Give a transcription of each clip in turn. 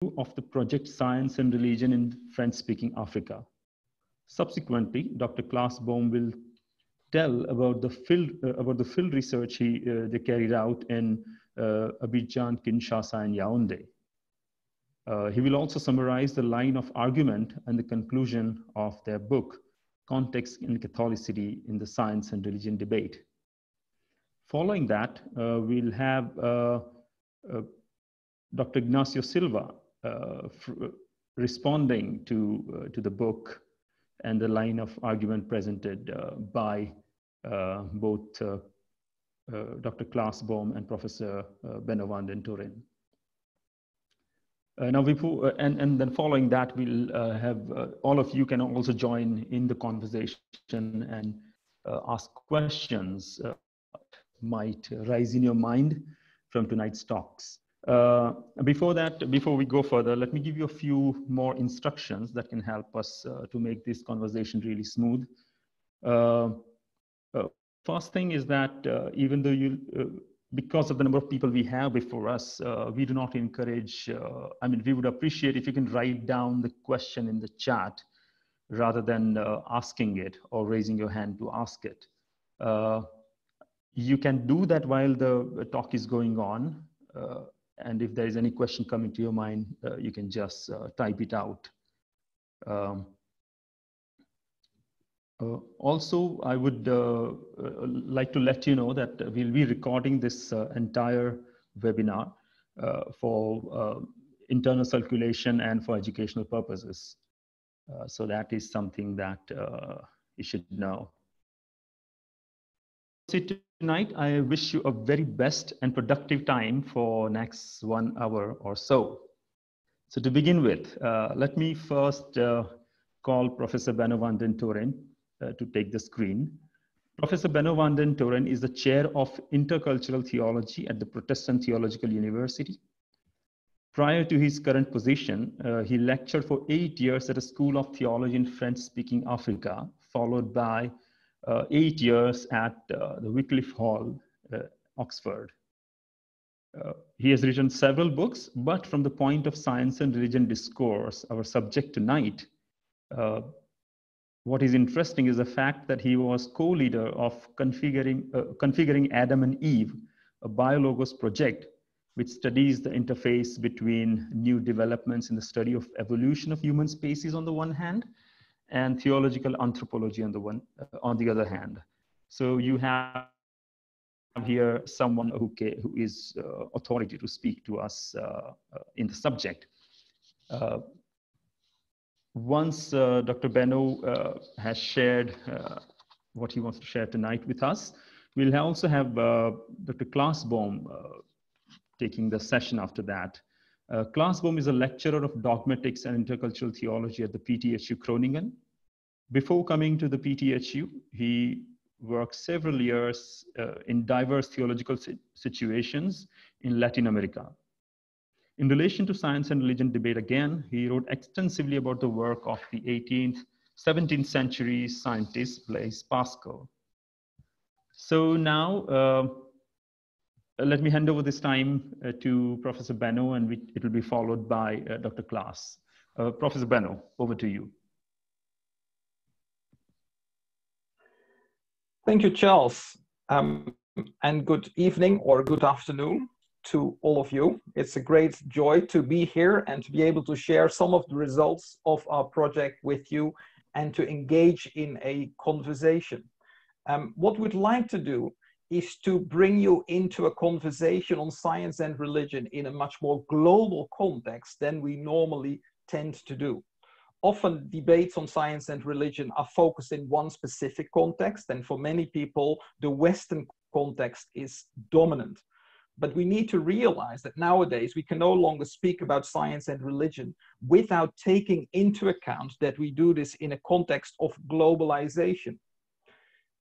of the project Science and Religion in French-speaking Africa. Subsequently, Dr. Klaas Bom will tell about the field research they carried out in Abidjan, Kinshasa, and Yaoundé. He will also summarize the line of argument and the conclusion of their book, Context in Catholicity in the Science and Religion Debate. Following that, we'll have Dr. Ignacio Silva responding to the book and the line of argument presented by both Dr. Klaas Bom and Professor Benno van den Toren. Now, and then following that, we'll have all of you can also join in the conversation and ask questions might rise in your mind from tonight's talks. Before we go further, let me give you a few more instructions that can help us to make this conversation really smooth. First thing is that even though because of the number of people we have before us, we do not encourage, I mean, we would appreciate if you can write down the question in the chat rather than asking it or raising your hand to ask it. You can do that while the talk is going on. And if there is any question coming to your mind, you can just type it out. Also, I would like to let you know that we'll be recording this entire webinar for internal circulation and for educational purposes. So that is something that you should know. Tonight, I wish you a very best and productive time for next 1 hour or so. So to begin with, let me first call Professor Benno van den Toren to take the screen. Professor Benno van den Toren is the chair of Intercultural Theology at the Protestant Theological University. Prior to his current position, he lectured for 8 years at a School of Theology in French-speaking Africa, followed by 8 years at the Wycliffe Hall, Oxford. He has written several books, but from the point of science and religion discourse, our subject tonight, what is interesting is the fact that he was co-leader of Configuring Adam and Eve, a biologos project, which studies the interface between new developments in the study of evolution of human species on the one hand, and theological anthropology on the other hand. So you have here someone who is authority to speak to us in the subject. Once Dr. Benno has shared what he wants to share tonight with us, we'll also have Dr. Klaas Bom taking the session after that. Klaas Bom is a lecturer of dogmatics and intercultural theology at the PTHU Groningen. Before coming to the PTHU, he worked several years in diverse theological situations in Latin America. In relation to science and religion debate again, he wrote extensively about the work of the 17th century scientist Blaise Pascal. So now, let me hand over this time to Professor Benno, and it will be followed by Dr. Klaas. Professor Benno, over to you. Thank you, Charles, and good evening or good afternoon to all of you. It's a great joy to be here and to be able to share some of the results of our project with you and to engage in a conversation. What we'd like to do is to bring you into a conversation on science and religion in a much more global context than we normally tend to do. Often debates on science and religion are focused in one specific context, and for many people, the Western context is dominant. But we need to realize that nowadays we can no longer speak about science and religion without taking into account that we do this in a context of globalization.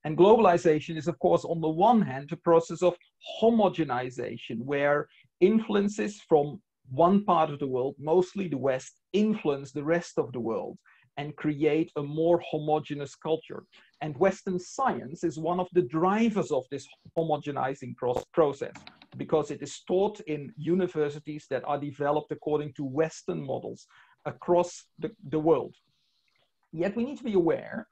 And globalization is, of course, on the one hand, a process of homogenization, where influences from one part of the world, mostly the West, influence the rest of the world and create a more homogeneous culture. And Western science is one of the drivers of this homogenizing process. because it is taught in universities that are developed according to Western models across the world. Yet we need to be aware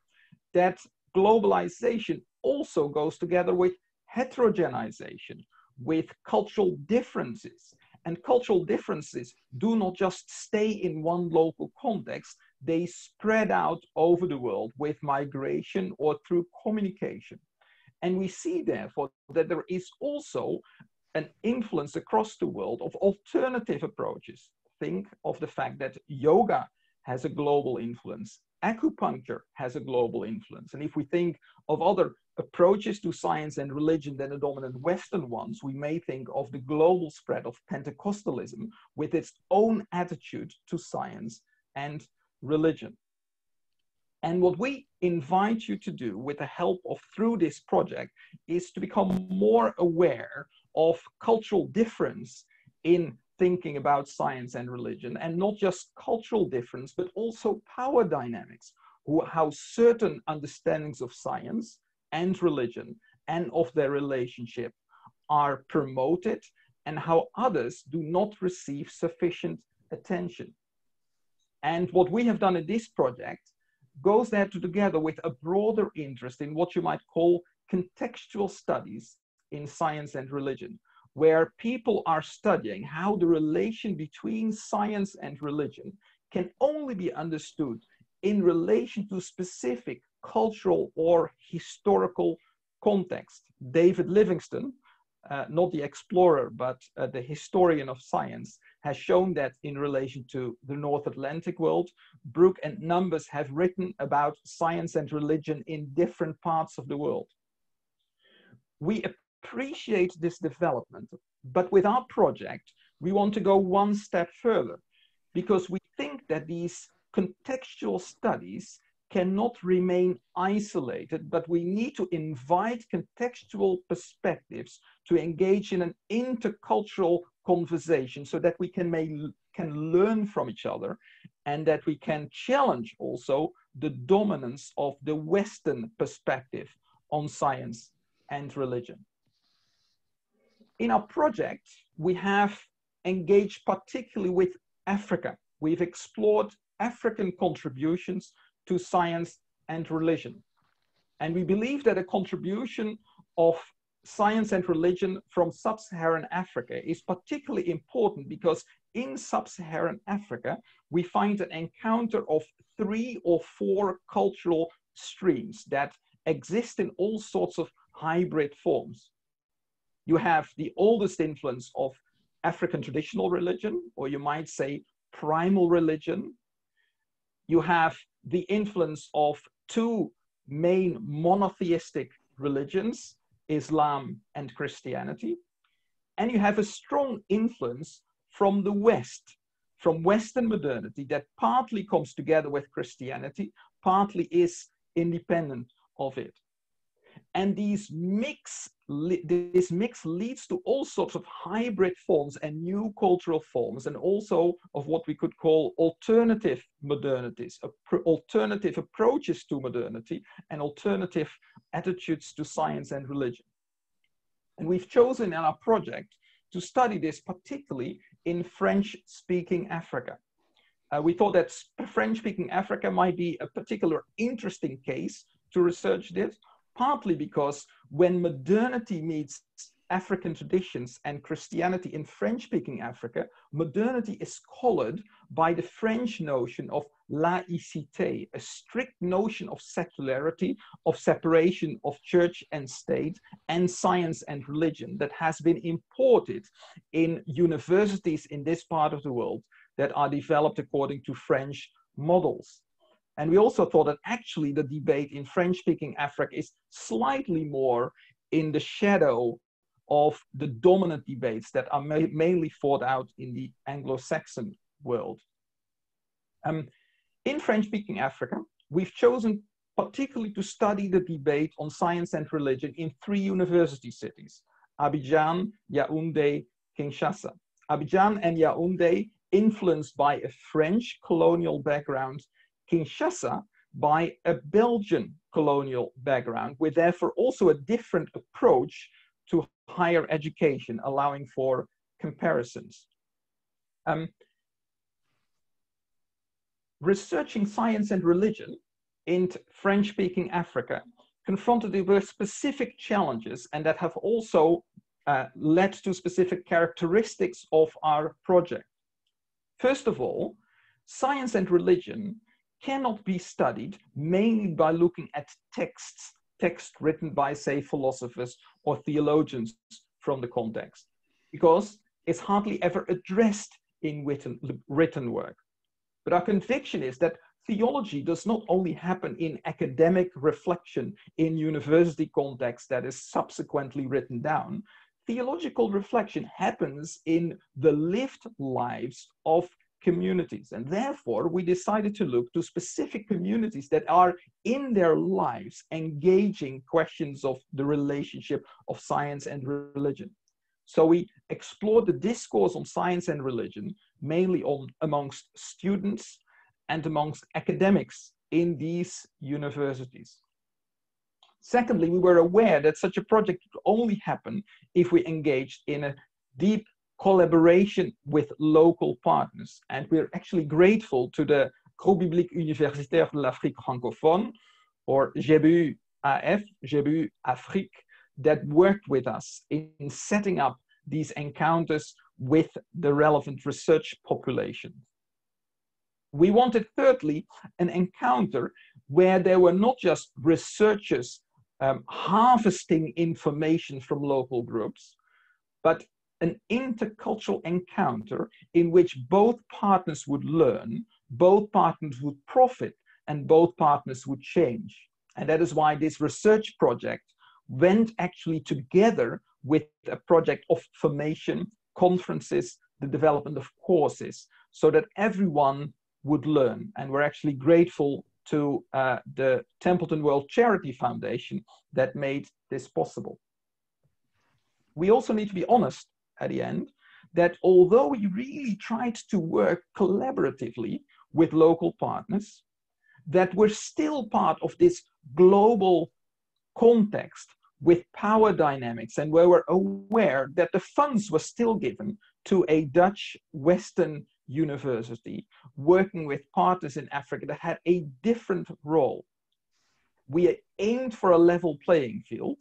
that globalization also goes together with heterogenization, with cultural differences. And cultural differences do not just stay in one local context, they spread out over the world with migration or through communication. And we see therefore that there is also an influence across the world of alternative approaches. Think of the fact that yoga has a global influence, acupuncture has a global influence. And if we think of other approaches to science and religion than the dominant Western ones, we may think of the global spread of Pentecostalism with its own attitude to science and religion. And what we invite you to do with the help of through this project is to become more aware of cultural difference in thinking about science and religion, and not just cultural difference, but also power dynamics, how certain understandings of science and religion and of their relationship are promoted and how others do not receive sufficient attention. And what we have done in this project goes there together with a broader interest in what you might call contextual studies in science and religion, where people are studying how the relation between science and religion can only be understood in relation to specific cultural or historical context. David Livingstone, not the explorer, but the historian of science, has shown that in relation to the North Atlantic world. Brooke and Numbers have written about science and religion in different parts of the world. We appreciate this development, but with our project, we want to go one step further, because we think that these contextual studies cannot remain isolated, but we need to invite contextual perspectives to engage in an intercultural conversation so that we can learn from each other, and that we can challenge also the dominance of the Western perspective on science and religion. In our project, we have engaged particularly with Africa. We've explored African contributions to science and religion. And we believe that a contribution of science and religion from sub-Saharan Africa is particularly important because in sub-Saharan Africa, we find an encounter of 3 or 4 cultural streams that exist in all sorts of hybrid forms. You have the oldest influence of African traditional religion, or you might say primal religion. You have the influence of 2 main monotheistic religions, Islam and Christianity. And you have a strong influence from the West, from Western modernity that partly comes together with Christianity, partly is independent of it. And this mix leads to all sorts of hybrid forms and new cultural forms, and also of what we could call alternative modernities, alternative approaches to modernity, and alternative attitudes to science and religion. And we've chosen in our project to study this particularly in French-speaking Africa. We thought that French-speaking Africa might be a particular interesting case to research this, partly because when modernity meets African traditions and Christianity in French-speaking Africa, modernity is colored by the French notion of laïcité, a strict notion of secularity, of separation of church and state, and science and religion that has been imported in universities in this part of the world that are developed according to French models. And we also thought that actually the debate in French-speaking Africa is slightly more in the shadow of the dominant debates that are mainly fought out in the Anglo-Saxon world. In French-speaking Africa, we've chosen particularly to study the debate on science and religion in 3 university cities, Abidjan, Yaoundé, Kinshasa. Abidjan and Yaoundé influenced by a French colonial background, Kinshasa by a Belgian colonial background, with therefore also a different approach to higher education, allowing for comparisons. Researching science and religion in French-speaking Africa confronted with specific challenges, and that have also led to specific characteristics of our project. First of all, science and religion cannot be studied mainly by looking at texts written by, say, philosophers or theologians from the context, because it's hardly ever addressed in written work. But our conviction is that theology does not only happen in academic reflection in university context that is subsequently written down. Theological reflection happens in the lived lives of communities. And therefore, we decided to look to specific communities that are in their lives engaging questions of the relationship of science and religion. So we explored the discourse on science and religion, mainly amongst students and amongst academics in these universities. Secondly, we were aware that such a project could only happen if we engaged in a deep collaboration with local partners. And we're actually grateful to the Groupe Biblique Universitaire de l'Afrique Francophone, or GBU-AF, GBU Afrique, that worked with us in setting up these encounters with the relevant research population. We wanted, thirdly, an encounter where there were not just researchers harvesting information from local groups, but an intercultural encounter in which both partners would learn, both partners would profit, and both partners would change. And that is why this research project went actually together with a project of formation, conferences, the development of courses, so that everyone would learn. And we're actually grateful to the Templeton World Charity Foundation that made this possible. We also need to be honest at the end that although we really tried to work collaboratively with local partners, that we're still part of this global context with power dynamics, and where we're aware that the funds were still given to a Dutch Western university working with partners in Africa that had a different role. We aimed for a level playing field,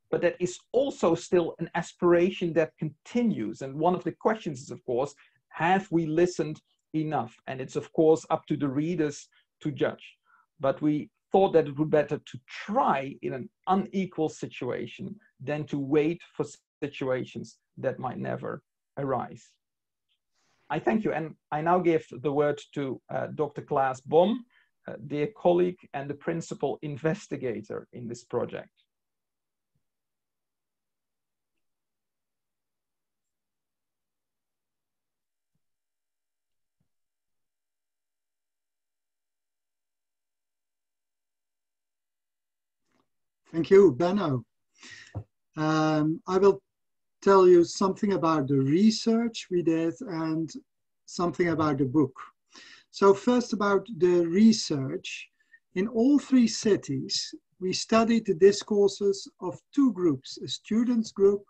but that is also still an aspiration that continues. And one of the questions is, of course, have we listened enough? And it's, of course, up to the readers to judge. But we thought that it would be better to try in an unequal situation than to wait for situations that might never arise. I thank you, and I now give the word to Dr. Klaas Bom, dear colleague and the principal investigator in this project. Thank you, Benno. I will tell you something about the research we did and something about the book. So first about the research. In all three cities, we studied the discourses of two groups, a students group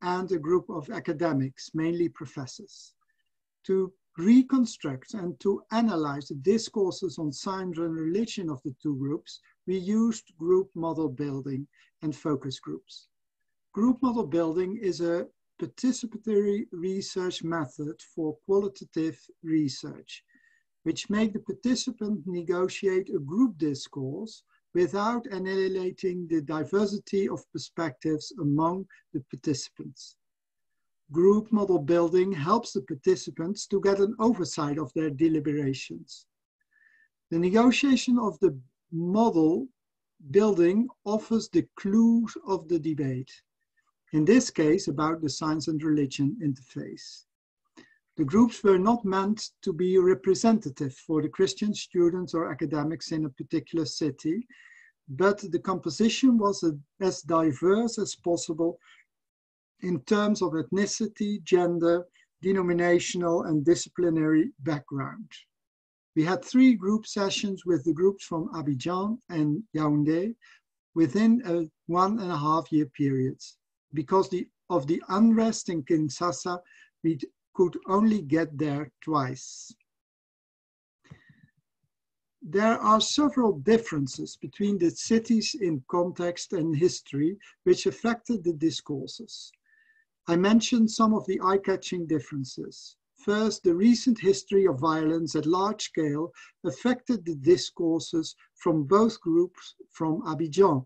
and a group of academics, mainly professors, to reconstruct and to analyze the discourses on science and religion of the two groups. We used group model building and focus groups. Group model building is a participatory research method for qualitative research, which make the participant negotiate a group discourse without annihilating the diversity of perspectives among the participants. Group model building helps the participants to get an oversight of their deliberations. The negotiation of the model building offers the clues of the debate, in this case about the science and religion interface. The groups were not meant to be representative for the Christian students or academics in a particular city, but the composition was as diverse as possible in terms of ethnicity, gender, denominational and disciplinary background. We had 3 group sessions with the groups from Abidjan and Yaoundé within a 1.5-year period. Because of the unrest in Kinshasa, we could only get there twice. There are several differences between the cities in context and history which affected the discourses. I mentioned some of the eye-catching differences. First, the recent history of violence at large scale affected the discourses from both groups from Abidjan,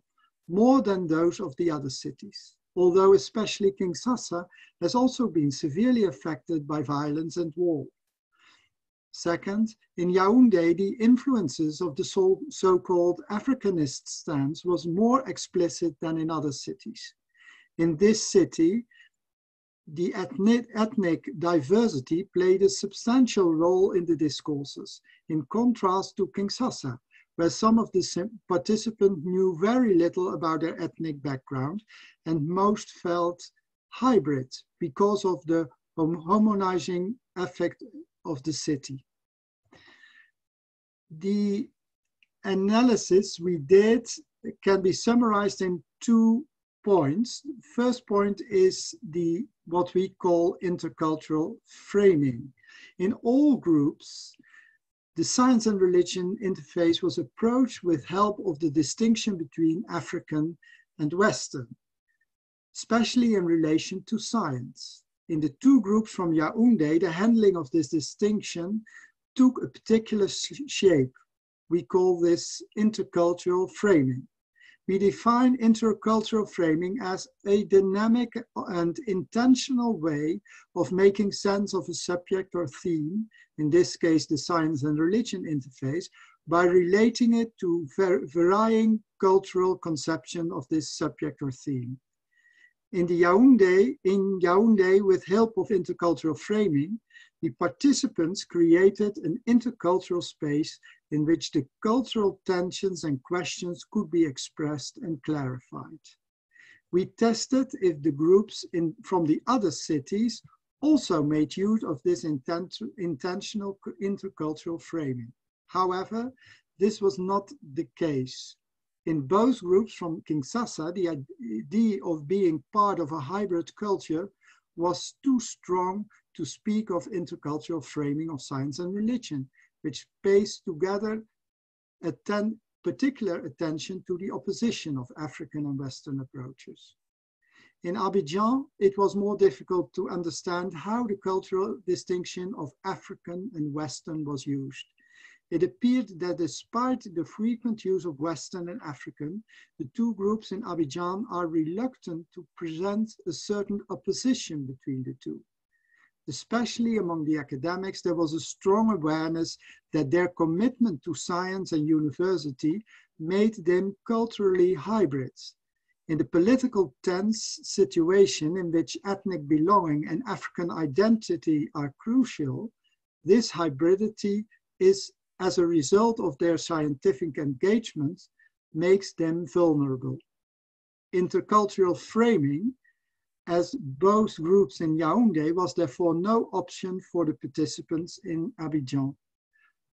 more than those of the other cities, although especially Kinshasa has also been severely affected by violence and war. Second, in Yaoundé, the influences of the so-called Africanist stance was more explicit than in other cities. In this city, the ethnic diversity played a substantial role in the discourses, in contrast to Kinshasa, where some of the participants knew very little about their ethnic background and most felt hybrid because of the homogenizing effect of the city. The analysis we did can be summarized in 2 points. First point is what we call intercultural framing. In all groups, the science and religion interface was approached with help of the distinction between African and Western, especially in relation to science. In the 2 groups from Yaoundé, the handling of this distinction took a particular shape. We call this intercultural framing. We define intercultural framing as a dynamic and intentional way of making sense of a subject or theme, in this case the science and religion interface, by relating it to varying cultural conception of this subject or theme. In Yaoundé, with help of intercultural framing, the participants created an intercultural space in which the cultural tensions and questions could be expressed and clarified. We tested if the groups from the other cities also made use of this intentional intercultural framing. However, this was not the case. In both groups from Kinshasa, the idea of being part of a hybrid culture was too strong to speak of intercultural framing of science and religion, which pays together particular attention to the opposition of African and Western approaches. In Abidjan, it was more difficult to understand how the cultural distinction of African and Western was used. It appeared that despite the frequent use of Western and African, the 2 groups in Abidjan are reluctant to present a certain opposition between the 2. Especially among the academics, there was a strong awareness that their commitment to science and university made them culturally hybrids. In the political tense situation in which ethnic belonging and African identity are crucial, this hybridity is, as a result of their scientific engagement, makes them vulnerable. Intercultural framing, as both groups in Yaoundé, was therefore no option for the participants in Abidjan.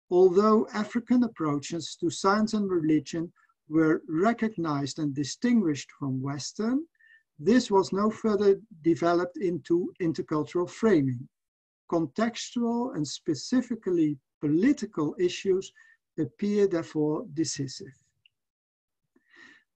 Although African approaches to science and religion were recognized and distinguished from Western, this was no further developed into intercultural framing. Contextual and specifically political issues appear therefore decisive.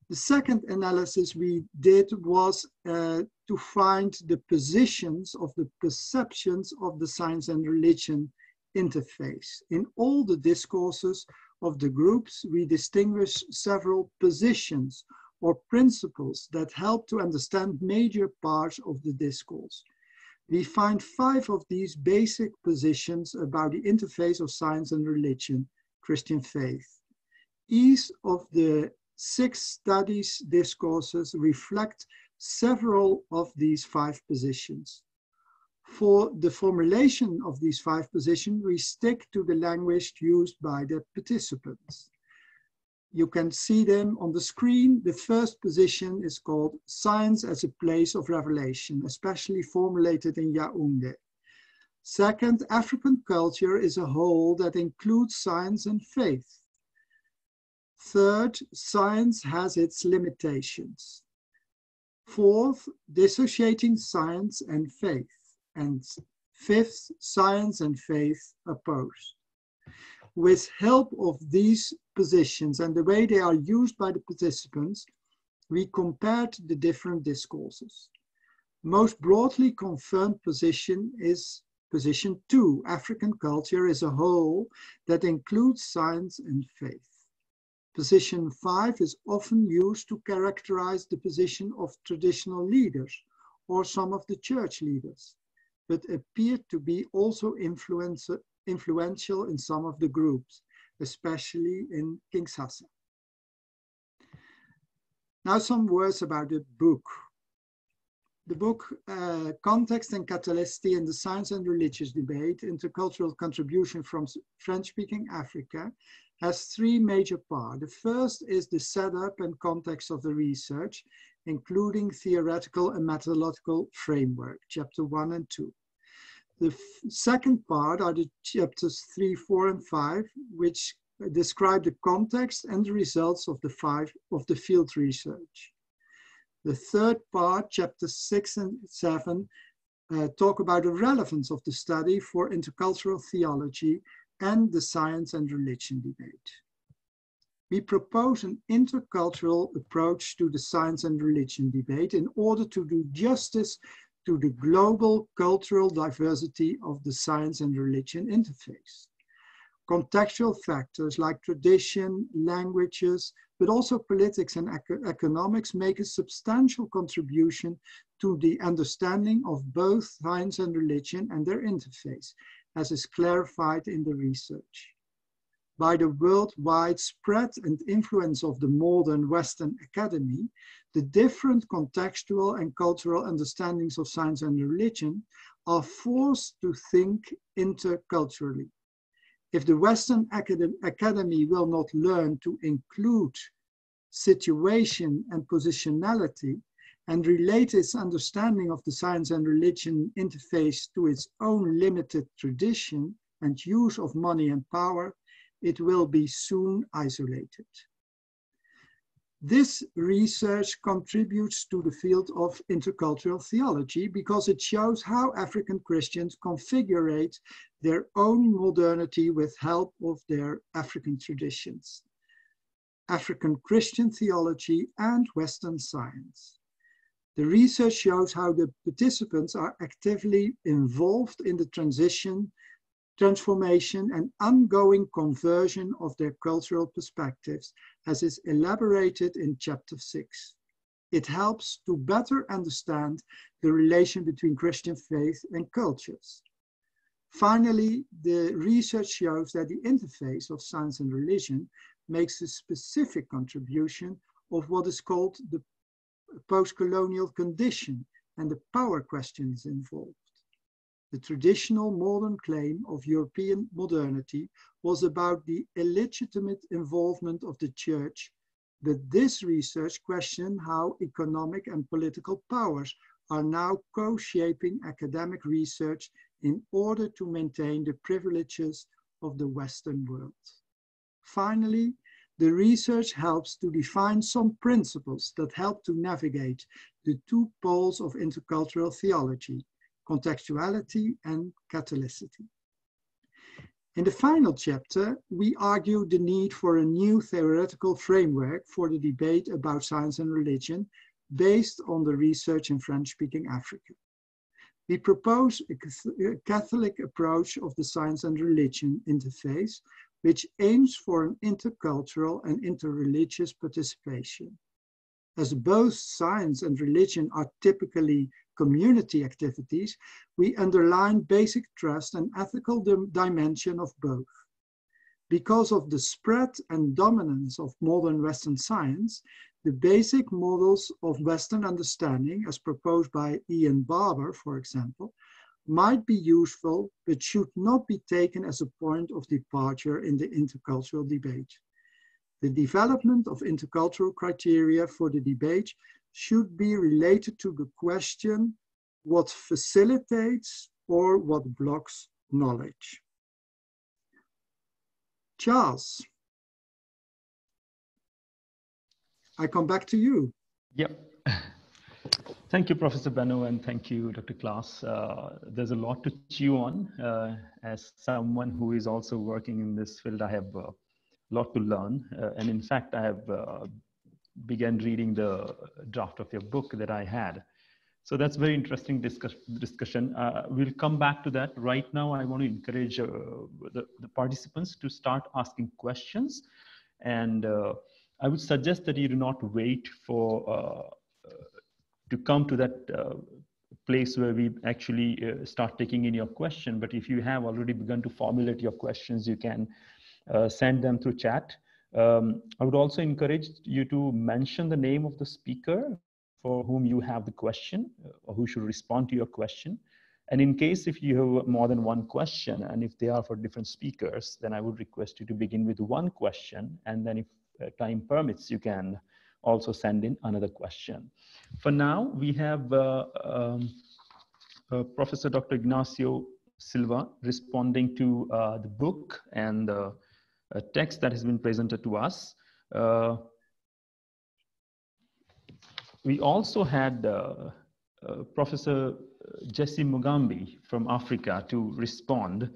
The second analysis we did was to find the positions of the perceptions of the science and religion interface. In all the discourses of the groups, we distinguish several positions or principles that help to understand major parts of the discourse. We find 5 of these basic positions about the interface of science and religion, Christian faith. Each of the 6 studies discourses reflect several of these 5 positions. For the formulation of these 5 positions, we stick to the language used by the participants. You can see them on the screen. The first position is called science as a place of revelation, especially formulated in Yaoundé. Second, African culture is a whole that includes science and faith. Third, science has its limitations. Fourth, dissociating science and faith. And fifth, science and faith opposed. With help of these positions and the way they are used by the participants, we compared the different discourses. Most broadly confirmed position is position 2, African culture is a whole that includes science and faith. Position 5 is often used to characterize the position of traditional leaders or some of the church leaders, but appeared to be also influential in some of the groups, especially in Kinshasa. Now some words about the book. The book, Context and Catholicity in the Science and Religious Debate, Intercultural Contribution from French-Speaking Africa, has 3 major parts. The first is the setup and context of the research, including theoretical and methodological framework, chapter 1 and 2. The second part are the chapters 3, 4, and 5, which describe the context and the results of the field research. The third part, chapters 6 and 7, talk about the relevance of the study for intercultural theology and the science and religion debate. We propose an intercultural approach to the science and religion debate in order to do justice to the global cultural diversity of the science and religion interface. Contextual factors like tradition, languages, but also politics and economics make a substantial contribution to the understanding of both science and religion and their interface, as is clarified in the research. By the worldwide spread and influence of the modern Western academy, the different contextual and cultural understandings of science and religion are forced to think interculturally. If the Western academy will not learn to include situation and positionality and relate its understanding of the science and religion interface to its own limited tradition and use of money and power, it will be soon isolated. This research contributes to the field of intercultural theology because it shows how African Christians configure their own modernity with help of their African traditions, African Christian theology and Western science. The research shows how the participants are actively involved in the transformation and ongoing conversion of their cultural perspectives, as is elaborated in chapter 6. It helps to better understand the relation between Christian faith and cultures. Finally, the research shows that the interface of science and religion makes a specific contribution of what is called the post-colonial condition and the power questions involved. The traditional modern claim of European modernity was about the illegitimate involvement of the church, but this research questioned how economic and political powers are now co-shaping academic research in order to maintain the privileges of the Western world. Finally, the research helps to define some principles that help to navigate the 2 poles of intercultural theology, contextuality and catholicity. In the final chapter, we argue the need for a new theoretical framework for the debate about science and religion based on the research in French-speaking Africa. We propose a Catholic approach of the science and religion interface, which aims for an intercultural and interreligious participation. As both science and religion are typically community activities, we underline basic trust and ethical dimension of both. Because of the spread and dominance of modern Western science, the basic models of Western understanding, as proposed by Ian Barber, for example, might be useful, but should not be taken as a point of departure in the intercultural debate. The development of intercultural criteria for the debate should be related to the question what facilitates or what blocks knowledge. Charles, I come back to you. Yep. Thank you, Professor Benno, and thank you, Dr. Klaas. There's a lot to chew on. As someone who is also working in this field, I have a lot to learn. And in fact, I have began reading the draft of your book that I had. So that's very interesting discussion. We'll come back to that. Right now, I want to encourage the participants to start asking questions. And I would suggest that you do not wait for to come to that place where we actually start taking in your question. But if you have already begun to formulate your questions, you can send them through chat. I would also encourage you to mention the name of the speaker for whom you have the question, or who should respond to your question. And in case if you have more than one question, and if they are for different speakers, then I would request you to begin with one question, and then if time permits, you can also send in another question. For now, we have Professor Dr. Ignacio Silva responding to the book and the text that has been presented to us. We also had Professor Jesse Mugambi from Africa to respond.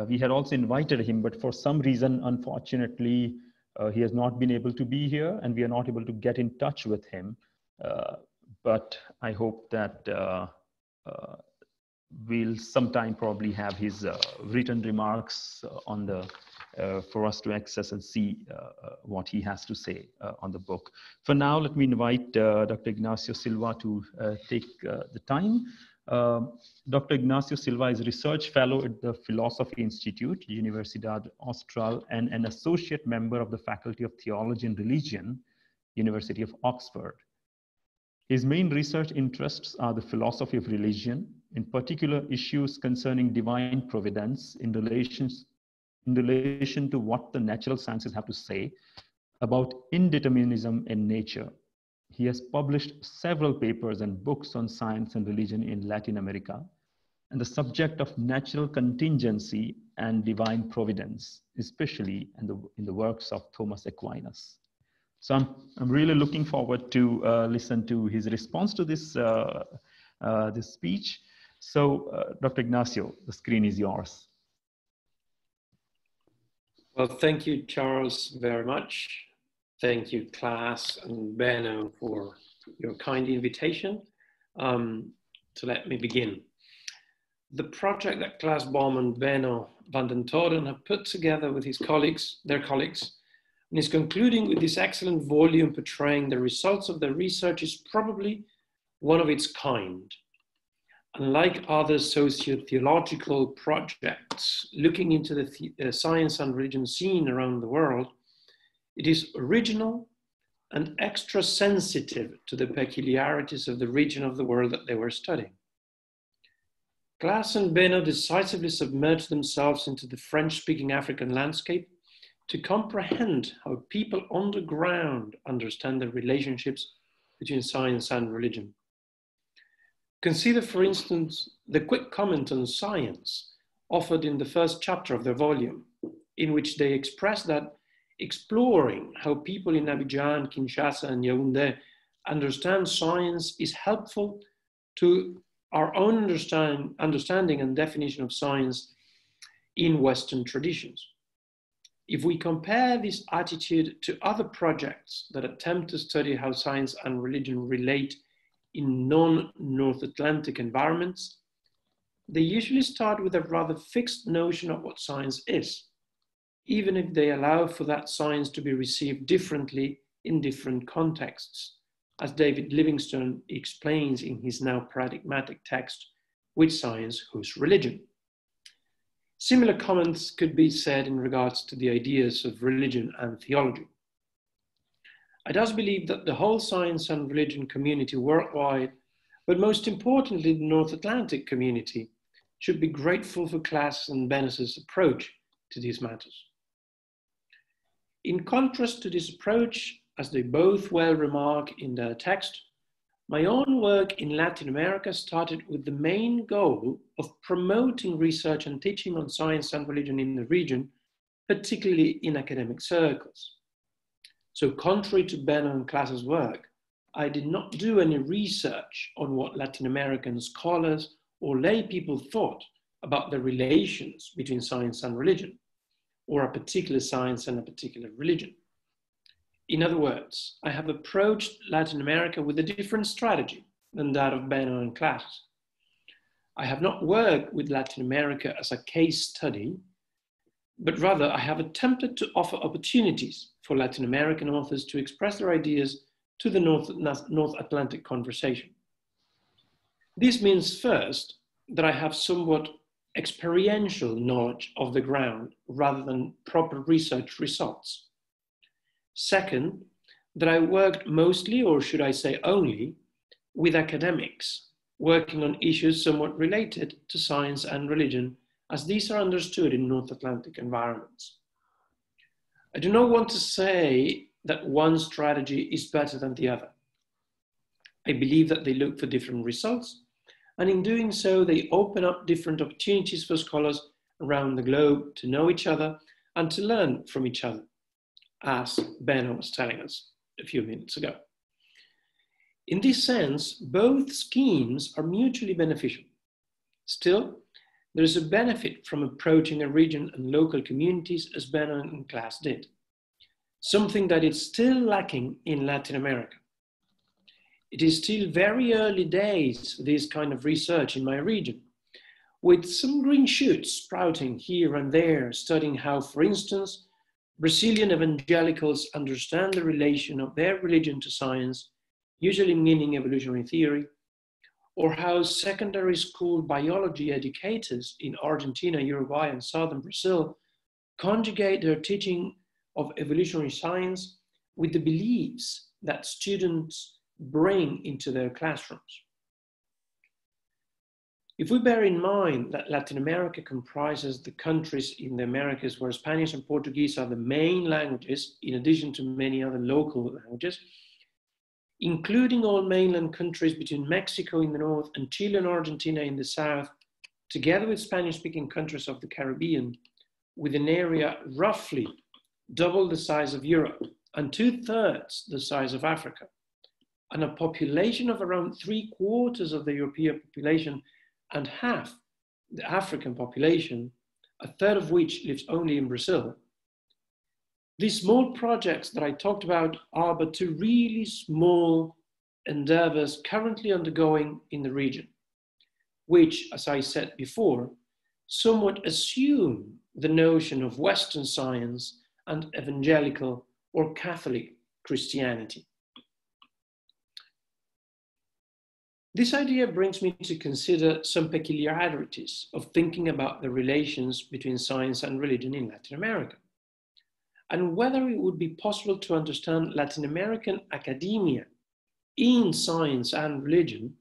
We had also invited him, but for some reason, unfortunately, he has not been able to be here, and we are not able to get in touch with him. But I hope that we'll sometime probably have his written remarks on the for us to access and see what he has to say on the book. For now, let me invite Dr. Ignacio Silva to take the time. Dr. Ignacio Silva is a research fellow at the Philosophy Institute, Universidad Austral, and an associate member of the Faculty of Theology and Religion, University of Oxford. His main research interests are the philosophy of religion, in particular issues concerning divine providence in relation to what the natural sciences have to say about indeterminism in nature. He has published several papers and books on science and religion in Latin America, and the subject of natural contingency and divine providence, especially in the works of Thomas Aquinas. So I'm really looking forward to listen to his response to this, this speech. So Dr. Ignacio, the screen is yours. Well, thank you, Charles, very much. Thank you, Klaas and Benno, for your kind invitation to let me begin. The project that Klaas Bom and Benno van den Toren have put together with their colleagues, and is concluding with this excellent volume portraying the results of their research, is probably one of its kind. Unlike other socio-theological projects looking into the science and religion scene around the world, it is original and extra sensitive to the peculiarities of the region of the world that they were studying. Klaas and Benno decisively submerged themselves into the French-speaking African landscape to comprehend how people on the ground understand the relationships between science and religion. Consider, for instance, the quick comment on science offered in the first chapter of their volume, in which they express that exploring how people in Abidjan, Kinshasa, and Yaoundé understand science is helpful to our own understanding and definition of science in Western traditions. If we compare this attitude to other projects that attempt to study how science and religion relate in non-North Atlantic environments, they usually start with a rather fixed notion of what science is, even if they allow for that science to be received differently in different contexts, as David Livingstone explains in his now paradigmatic text, Which Science, Whose Religion? Similar comments could be said in regards to the ideas of religion and theology. I thus believe that the whole science and religion community worldwide, but most importantly, the North Atlantic community, should be grateful for Klaas and Benno's approach to these matters. In contrast to this approach, as they both well remark in their text, my own work in Latin America started with the main goal of promoting research and teaching on science and religion in the region, particularly in academic circles. So contrary to Benno and Klaas's work, I did not do any research on what Latin American scholars or lay people thought about the relations between science and religion, or a particular science and a particular religion. In other words, I have approached Latin America with a different strategy than that of Benno and Klaas. I have not worked with Latin America as a case study, but rather I have attempted to offer opportunities for Latin American authors to express their ideas to the North Atlantic conversation. This means first that I have somewhat experiential knowledge of the ground rather than proper research results. Second, that I worked mostly, or should I say only, with academics, working on issues somewhat related to science and religion, as these are understood in North Atlantic environments. I do not want to say that one strategy is better than the other. I believe that they look for different results, and in doing so, they open up different opportunities for scholars around the globe to know each other and to learn from each other, as Benno was telling us a few minutes ago. In this sense, both schemes are mutually beneficial. Still, there is a benefit from approaching a region and local communities as Benno and Klaas did, something that is still lacking in Latin America. It is still very early days for this kind of research in my region, with some green shoots sprouting here and there, studying how, for instance, Brazilian evangelicals understand the relation of their religion to science, usually meaning evolutionary theory, or how secondary school biology educators in Argentina, Uruguay, and southern Brazil conjugate their teaching of evolutionary science with the beliefs that students bring into their classrooms. If we bear in mind that Latin America comprises the countries in the Americas where Spanish and Portuguese are the main languages, in addition to many other local languages, including all mainland countries between Mexico in the north and Chile and Argentina in the south, together with Spanish-speaking countries of the Caribbean, with an area roughly double the size of Europe and 2/3 the size of Africa, and a population of around 3/4 of the European population and half the African population, 1/3 of which lives only in Brazil. These small projects that I talked about are but two really small endeavors currently undergoing in the region, which, as I said before, somewhat assume the notion of Western science and evangelical or Catholic Christianity. This idea brings me to consider some peculiarities of thinking about the relations between science and religion in Latin America, and whether it would be possible to understand Latin American academia in science and religion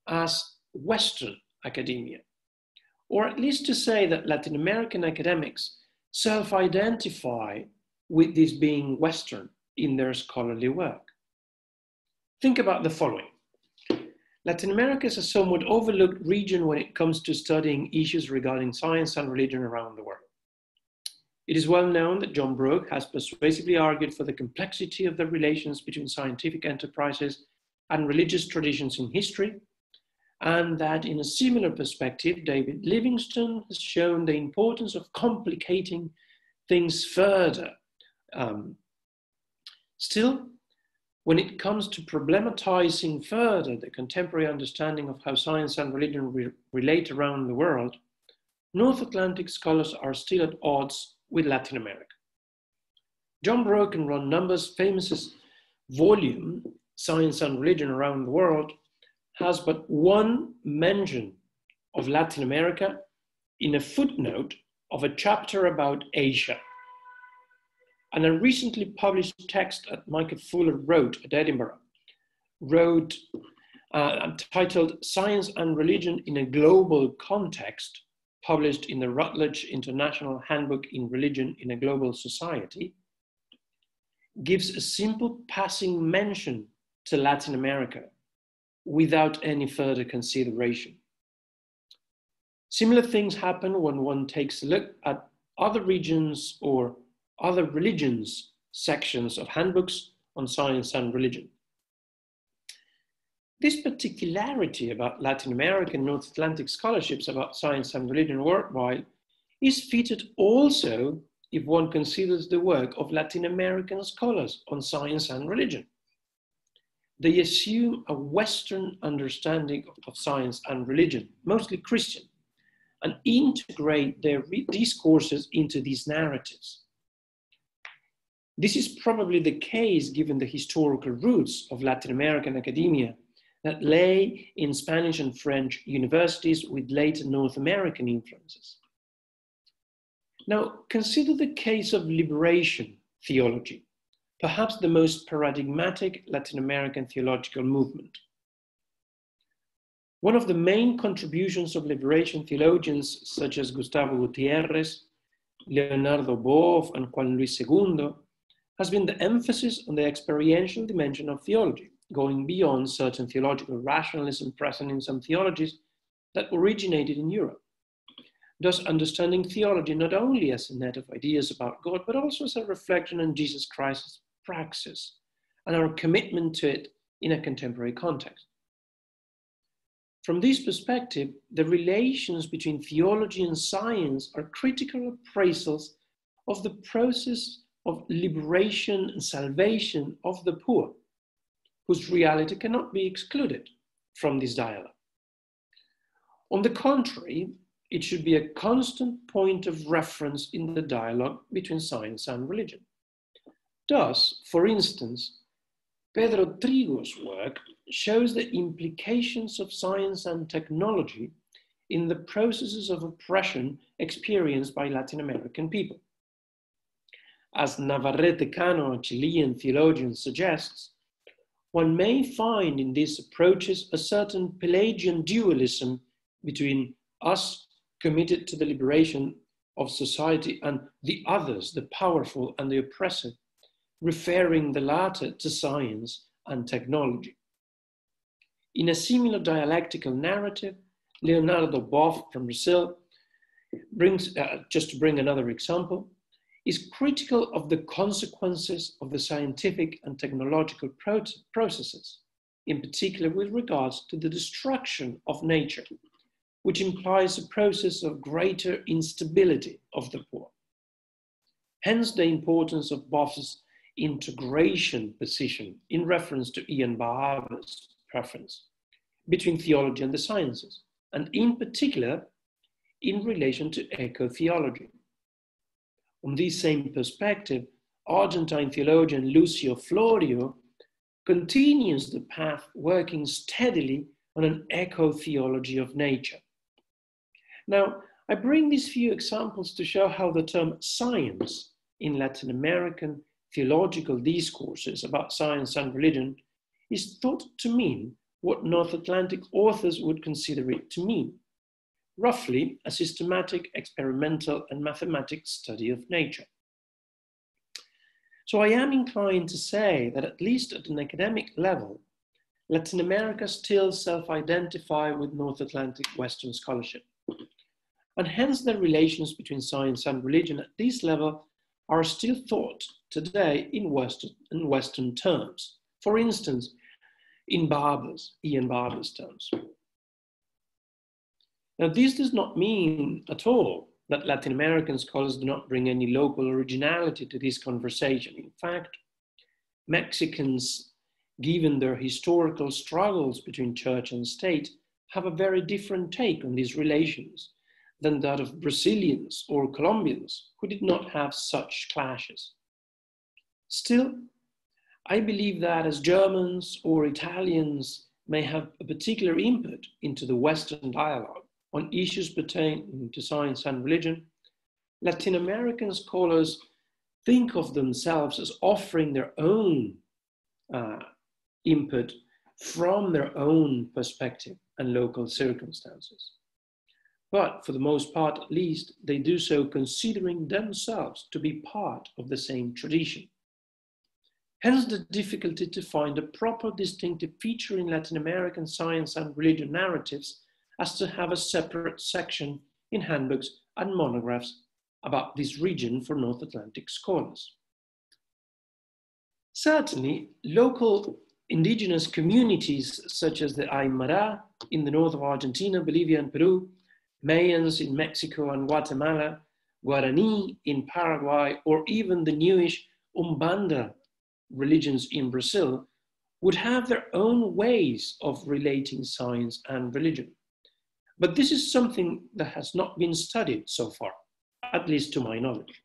as Western academia, or at least to say that Latin American academics self-identify with this being Western in their scholarly work. Think about the following. Latin America is a somewhat overlooked region when it comes to studying issues regarding science and religion around the world. It is well known that John Brooke has persuasively argued for the complexity of the relations between scientific enterprises and religious traditions in history, and that in a similar perspective, David Livingstone has shown the importance of complicating things further. Still, when it comes to problematizing further the contemporary understanding of how science and religion relate around the world, North Atlantic scholars are still at odds with Latin America. John Brooke and Ron Number's famous volume, Science and Religion Around the World, has but one mention of Latin America in a footnote of a chapter about Asia. And a recently published text that Michael Fuller wrote at Edinburgh, titled Science and Religion in a Global Context, published in the Routledge International Handbook in Religion in a Global Society, gives a simple passing mention to Latin America without any further consideration. Similar things happen when one takes a look at other regions or other religions sections of handbooks on science and religion. This particularity about Latin American North Atlantic scholarships about science and religion worldwide is fitted also if one considers the work of Latin American scholars on science and religion. They assume a Western understanding of science and religion, mostly Christian, and integrate their discourses into these narratives. This is probably the case given the historical roots of Latin American academia that lay in Spanish and French universities with later North American influences. Now, consider the case of liberation theology, perhaps the most paradigmatic Latin American theological movement. One of the main contributions of liberation theologians such as Gustavo Gutiérrez, Leonardo Boff, and Juan Luis II has been the emphasis on the experiential dimension of theology, going beyond certain theological rationalism present in some theologies that originated in Europe. Thus, understanding theology not only as a net of ideas about God, but also as a reflection on Jesus Christ's praxis and our commitment to it in a contemporary context. From this perspective, the relations between theology and science are critical appraisals of the process of liberation and salvation of the poor, whose reality cannot be excluded from this dialogue. On the contrary, it should be a constant point of reference in the dialogue between science and religion. Thus, for instance, Pedro Trigo's work shows the implications of science and technology in the processes of oppression experienced by Latin American people. As Navarrete Cano, a Chilean theologian, suggests, one may find in these approaches a certain Pelagian dualism between us committed to the liberation of society and the others, the powerful and the oppressive, referring the latter to science and technology. In a similar dialectical narrative, Leonardo Boff from Brazil brings, just to bring another example, is critical of the consequences of the scientific and technological processes, in particular with regards to the destruction of nature, which implies a process of greater instability of the poor. Hence the importance of Boff's integration position in reference to Ian Barber's preference between theology and the sciences, and in particular, in relation to eco-theology. On this same perspective, Argentine theologian Lucio Florio continues the path working steadily on an eco-theology of nature. Now, I bring these few examples to show how the term science in Latin American theological discourses about science and religion is thought to mean what North Atlantic authors would consider it to mean, roughly a systematic, experimental, and mathematic study of nature. So I am inclined to say that at least at an academic level, Latin America still self-identify with North Atlantic Western scholarship. And hence the relations between science and religion at this level are still thought today in Western terms. For instance, in Ian Barber's terms. Now, this does not mean at all that Latin American scholars do not bring any local originality to this conversation. In fact, Mexicans, given their historical struggles between church and state, have a very different take on these relations than that of Brazilians or Colombians, who did not have such clashes. Still, I believe that as Germans or Italians may have a particular input into the Western dialogue on issues pertaining to science and religion, Latin American scholars think of themselves as offering their own input from their own perspective and local circumstances. But for the most part, at least, they do so considering themselves to be part of the same tradition. Hence the difficulty to find a proper distinctive feature in Latin American science and religion narratives as to have a separate section in handbooks and monographs about this region for North Atlantic scholars. Certainly, local indigenous communities such as the Aymara in the north of Argentina, Bolivia and Peru, Mayans in Mexico and Guatemala, Guarani in Paraguay, or even the newish Umbanda religions in Brazil would have their own ways of relating science and religion. But this is something that has not been studied so far, at least to my knowledge.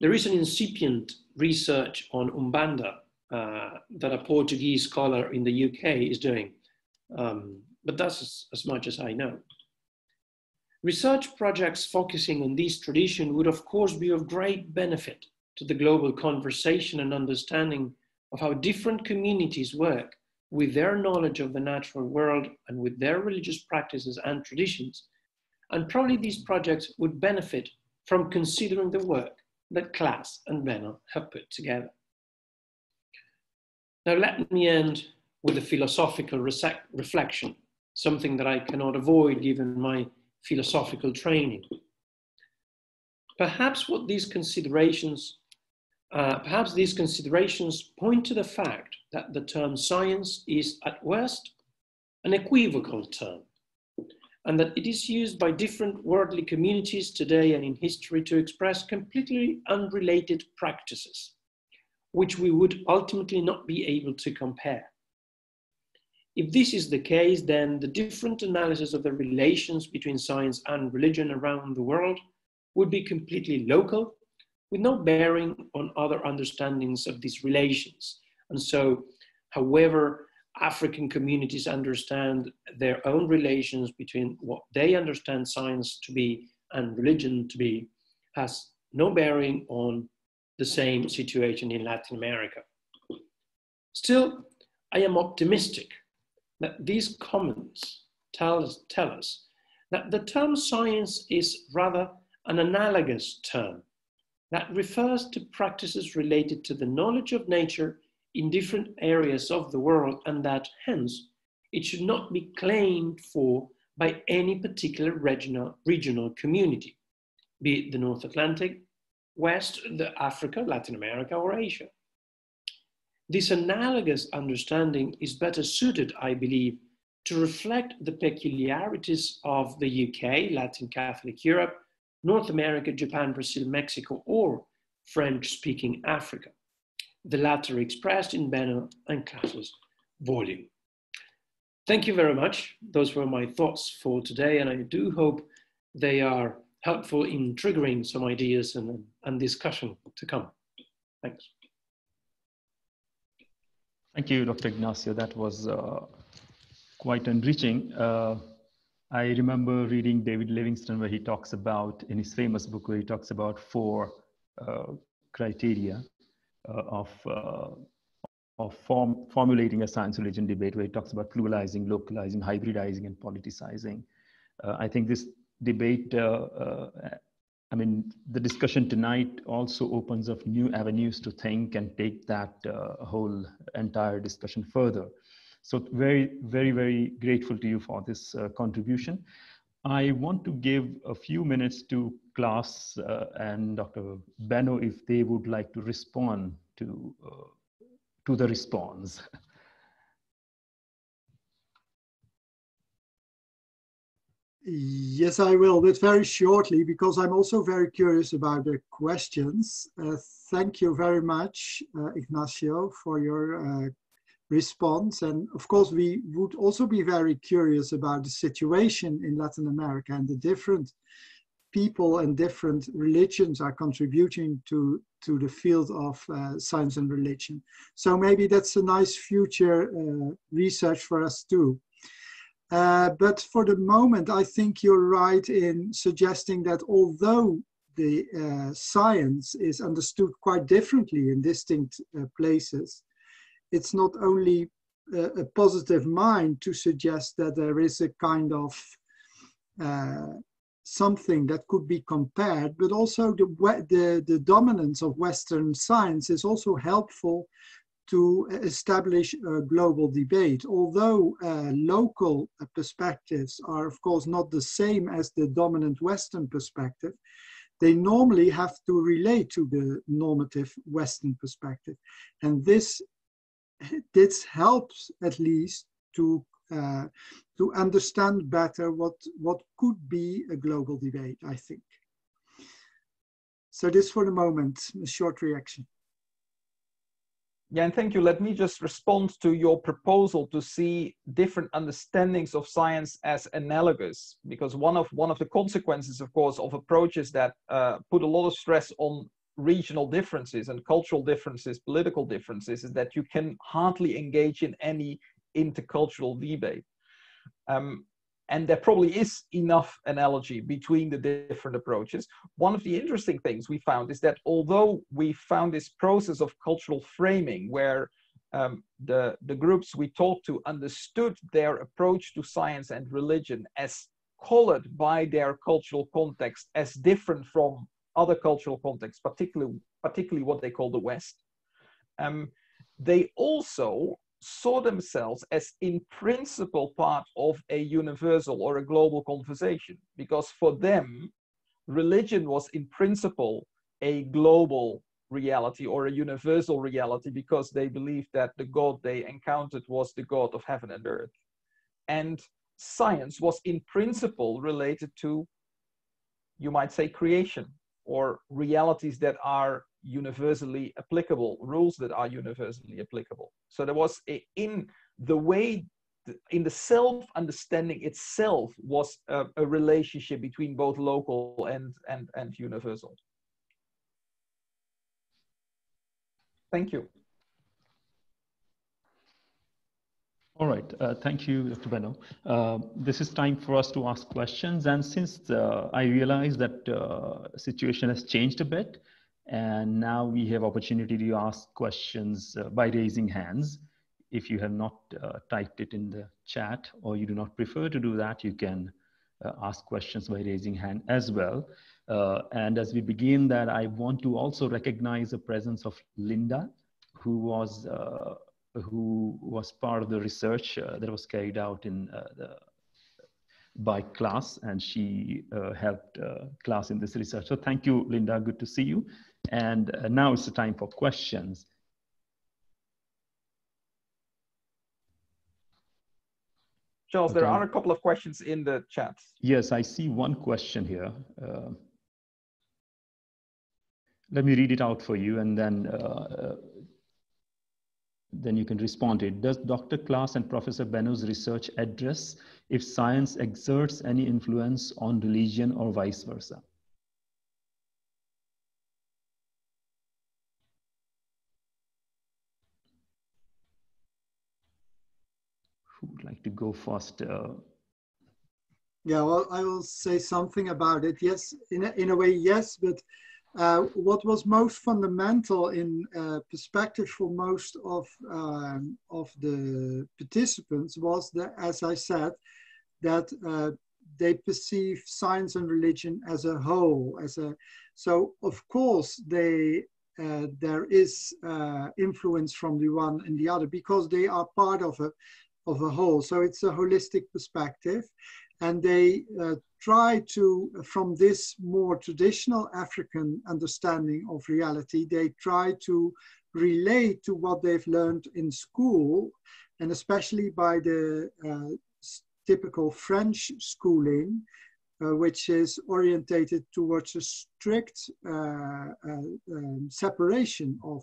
There is an incipient research on Umbanda that a Portuguese scholar in the UK is doing, but that's as much as I know. Research projects focusing on this tradition would of course be of great benefit to the global conversation and understanding of how different communities work with their knowledge of the natural world and with their religious practices and traditions. And probably these projects would benefit from considering the work that Klaas and Benno have put together. Now let me end with a philosophical reflection, something that I cannot avoid given my philosophical training. Perhaps these considerations point to the fact that the term science is at worst an equivocal term, and that it is used by different worldly communities today and in history to express completely unrelated practices, which we would ultimately not be able to compare. If this is the case, then the different analysis of the relations between science and religion around the world would be completely local, with no bearing on other understandings of these relations. And so, however African communities understand their own relations between what they understand science to be and religion to be, has no bearing on the same situation in Latin America. Still, I am optimistic that these comments tell us that the term science is rather an analogous term that refers to practices related to the knowledge of nature in different areas of the world, and that hence it should not be claimed for by any particular regional community, be it the North Atlantic, West, Africa, Latin America, or Asia. This analogous understanding is better suited, I believe, to reflect the peculiarities of the UK, Latin Catholic Europe, North America, Japan, Brazil, Mexico, or French-speaking Africa, the latter expressed in Benno and Klaas's volume. Thank you very much. Those were my thoughts for today, and I do hope they are helpful in triggering some ideas and discussion to come. Thanks. Thank you, Dr. Ignacio. That was quite enriching. I remember reading David Livingstone, where he talks about, in his famous book, where he talks about 4 criteria of formulating a science-religion debate, where he talks about pluralizing, localizing, hybridizing, and politicizing. I think this debate, I mean, the discussion tonight also opens up new avenues to think and take that whole entire discussion further. So very, very, very grateful to you for this contribution. I want to give a few minutes to Klaas and Dr. Benno if they would like to respond to the response. Yes, I will, but very shortly, because I'm also very curious about the questions. Thank you very much, Ignacio, for your response. And of course, we would also be very curious about the situation in Latin America and the different people and different religions are contributing to the field of science and religion. So maybe that's a nice future research for us too. But for the moment, I think you're right in suggesting that although the science is understood quite differently in distinct places, it's not only a positive mind to suggest that there is a kind of something that could be compared, but also the dominance of Western science is also helpful to establish a global debate. Although local perspectives are of course not the same as the dominant Western perspective, they normally have to relate to the normative Western perspective. And this this helps at least to understand better what could be a global debate, I think. So this for the moment, a short reaction. Yeah, and thank you. Let me just respond to your proposal to see different understandings of science as analogous, because one of the consequences, of course, of approaches that put a lot of stress on regional differences and cultural differences, political differences, is that you can hardly engage in any intercultural debate. And there probably is enough analogy between the different approaches. One of the interesting things we found is that although we found this process of cultural framing where the groups we talked to understood their approach to science and religion as colored by their cultural context as different from other cultural contexts, particularly what they call the West, they also saw themselves as in principle part of a universal or a global conversation, because for them, religion was in principle a global reality or a universal reality, because they believed that the God they encountered was the God of heaven and earth. And science was in principle related to, you might say, creation or realities that are universally applicable, rules that are universally applicable. So there was in the self-understanding itself was a relationship between both local and universal. Thank you. All right, thank you, Dr. Benno. This is time for us to ask questions. And since I realize that the situation has changed a bit, and now we have opportunity to ask questions by raising hands. If you have not typed it in the chat, or you do not prefer to do that, you can ask questions by raising hand as well. And as we begin that, I want to also recognize the presence of Linda, who was part of the research that was carried out by Klaas, and she helped Klaas in this research. So thank you, Linda, good to see you. And now it's the time for questions. Charles, okay. There are a couple of questions in the chat. Yes, I see one question here. Let me read it out for you, and then you can respond to it. Does Dr. Klaas and Professor Benno's research address if science exerts any influence on religion or vice versa? Who would like to go first? Yeah, well, I will say something about it. Yes, in a way, yes, but what was most fundamental in perspective for most of the participants was that, as I said, that they perceive science and religion as a whole. So of course there is influence from the one and the other, because they are part of a whole. So it's a holistic perspective. And they try to, from this more traditional African understanding of reality, they try to relate to what they've learned in school, and especially by the typical French schooling, which is orientated towards a strict separation of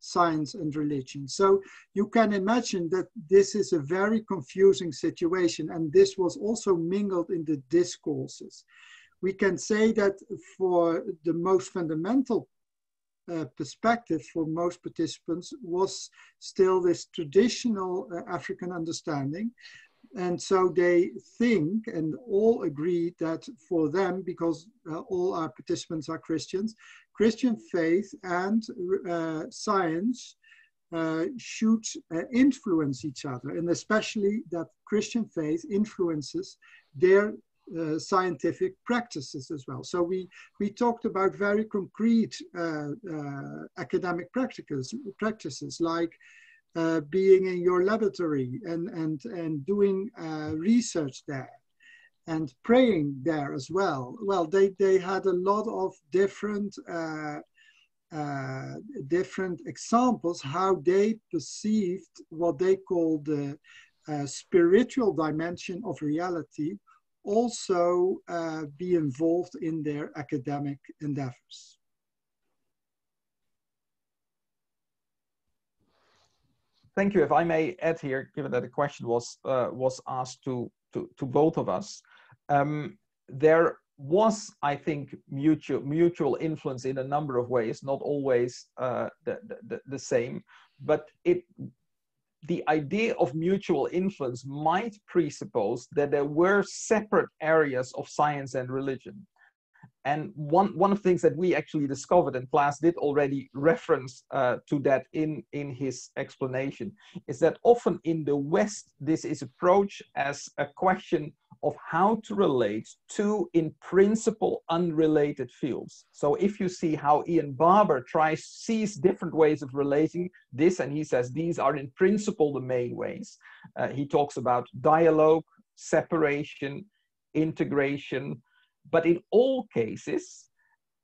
science and religion. So you can imagine that this is a very confusing situation, and this was also mingled in the discourses. We can say that for the most fundamental perspective for most participants was still this traditional African understanding. And so they think and all agree that for them, because all our participants are Christians, Christian faith and science should influence each other, and especially that Christian faith influences their scientific practices as well. So we talked about very concrete academic practices like being in your laboratory and doing research there and praying there as well. Well, they had a lot of different different examples how they perceived what they call the spiritual dimension of reality also be involved in their academic endeavors. Thank you. If I may add here, given that the question was asked to both of us, there was, I think, mutual influence in a number of ways, not always the same, but the idea of mutual influence might presuppose that there were separate areas of science and religion. And one of the things that we actually discovered, and Klaas did already reference to that in his explanation, is that often in the West, this is approached as a question of how to relate two, in principle, unrelated fields. So if you see how Ian Barber sees different ways of relating this, and he says these are in principle the main ways. He talks about dialogue, separation, integration, but in all cases,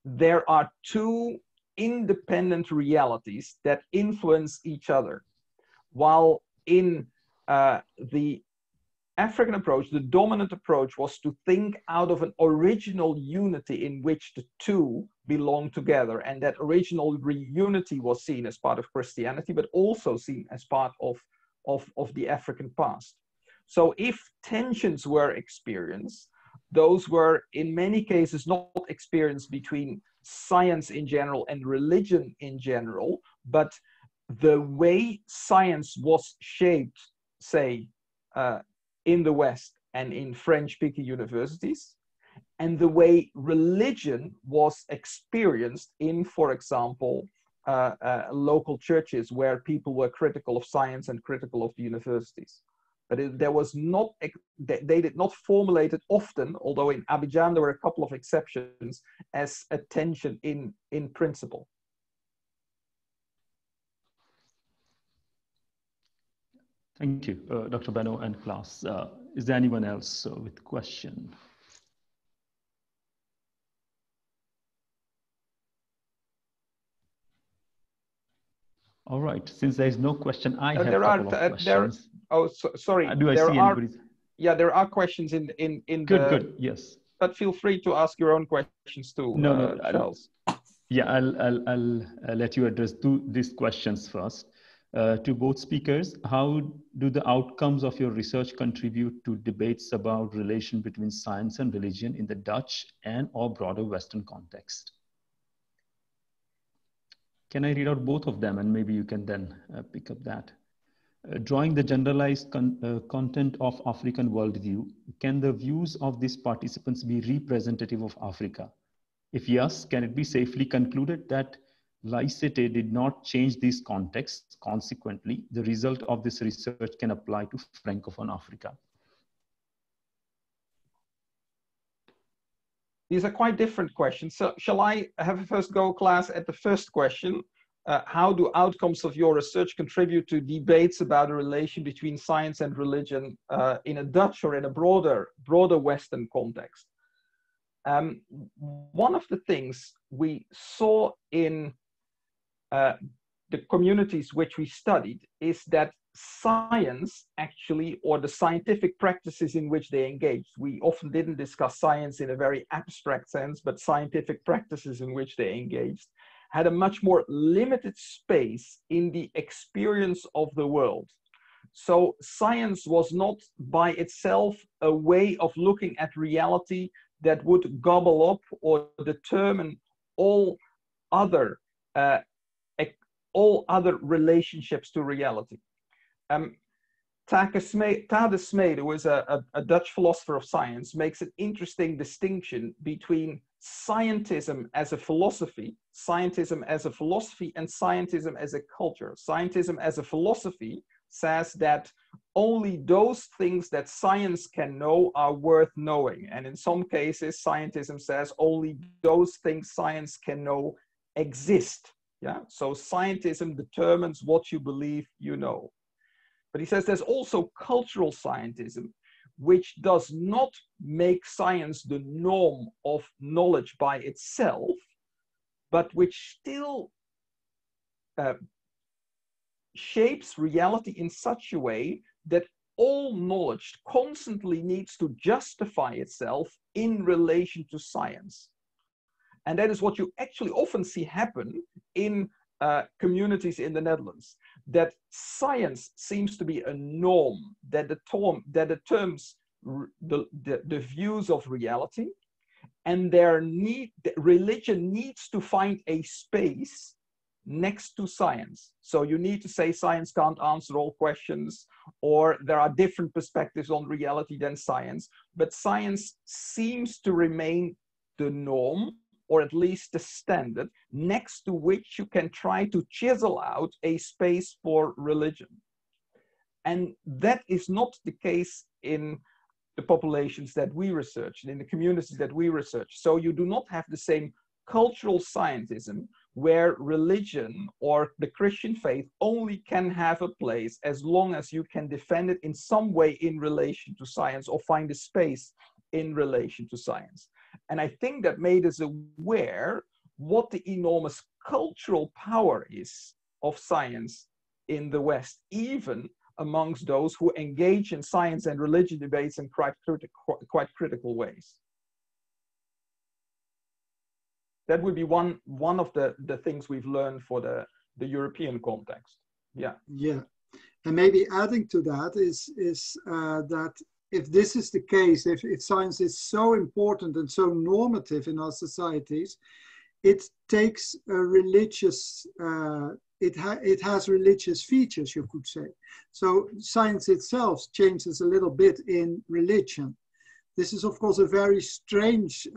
there are two independent realities that influence each other. While in the African approach, the dominant approach was to think out of an original unity in which the two belong together. And that original unity was seen as part of Christianity, but also seen as part of the African past. So if tensions were experienced, those were in many cases not experienced between science in general and religion in general, but the way science was shaped, say, in the West and in French-speaking universities, and the way religion was experienced in, for example, local churches where people were critical of science and critical of the universities. But there was not, they did not formulate it often, although in Abidjan there were a couple of exceptions, as a tension in principle. Thank you, Dr. Benno and Klaas. Is there anyone else with a question? All right, since there is no question, I have a couple of questions. Sorry. Do I see anybody? Yeah, there are questions in Good, yes. But feel free to ask your own questions too, Charles. Yeah, I'll let you address these questions first. To both speakers, how do the outcomes of your research contribute to debates about relation between science and religion in the Dutch and/or broader Western context? Can I read out both of them, and maybe you can then pick up that? Drawing the generalized content of African worldview, can the views of these participants be representative of Africa? If yes, can it be safely concluded that laicity did not change these contexts? Consequently, the result of this research can apply to Francophone Africa. These are quite different questions. So shall I have a first go, Klaas, at the first question? How do outcomes of your research contribute to debates about the relation between science and religion in a Dutch or in a broader Western context? One of the things we saw in the communities which we studied is that science actually, or the scientific practices in which they engaged, we often didn't discuss science in a very abstract sense, but scientific practices in which they engaged had a much more limited space in the experience of the world. So science was not by itself a way of looking at reality that would gobble up or determine all other relationships to reality. Tade Smede, who is a Dutch philosopher of science, makes an interesting distinction between scientism as a philosophy, and scientism as a culture. Scientism as a philosophy says that only those things that science can know are worth knowing. And in some cases, scientism says only those things science can know exist. Yeah, so scientism determines what you believe you know. But he says there's also cultural scientism, which does not make science the norm of knowledge by itself, but which still shapes reality in such a way that all knowledge constantly needs to justify itself in relation to science. And that is what you actually often see happen in communities in the Netherlands, that science seems to be a norm that determines the views of reality, and religion needs to find a space next to science. So you need to say science can't answer all questions, or there are different perspectives on reality than science, but science seems to remain the norm, or at least the standard, next to which you can try to chisel out a space for religion. And that is not the case in the populations that we research, and in the communities that we research. So you do not have the same cultural scientism, where religion or the Christian faith only can have a place as long as you can defend it in some way in relation to science, or find a space in relation to science. And I think that made us aware what the enormous cultural power is of science in the West, even amongst those who engage in science and religion debates in quite critical ways. That would be one of the things we've learned for the European context. Yeah. Yeah, and maybe adding to that is that if this is the case, if science is so important and so normative in our societies, it takes a religious, it has religious features, you could say. So science itself changes a little bit in religion. This is, of course, a very strange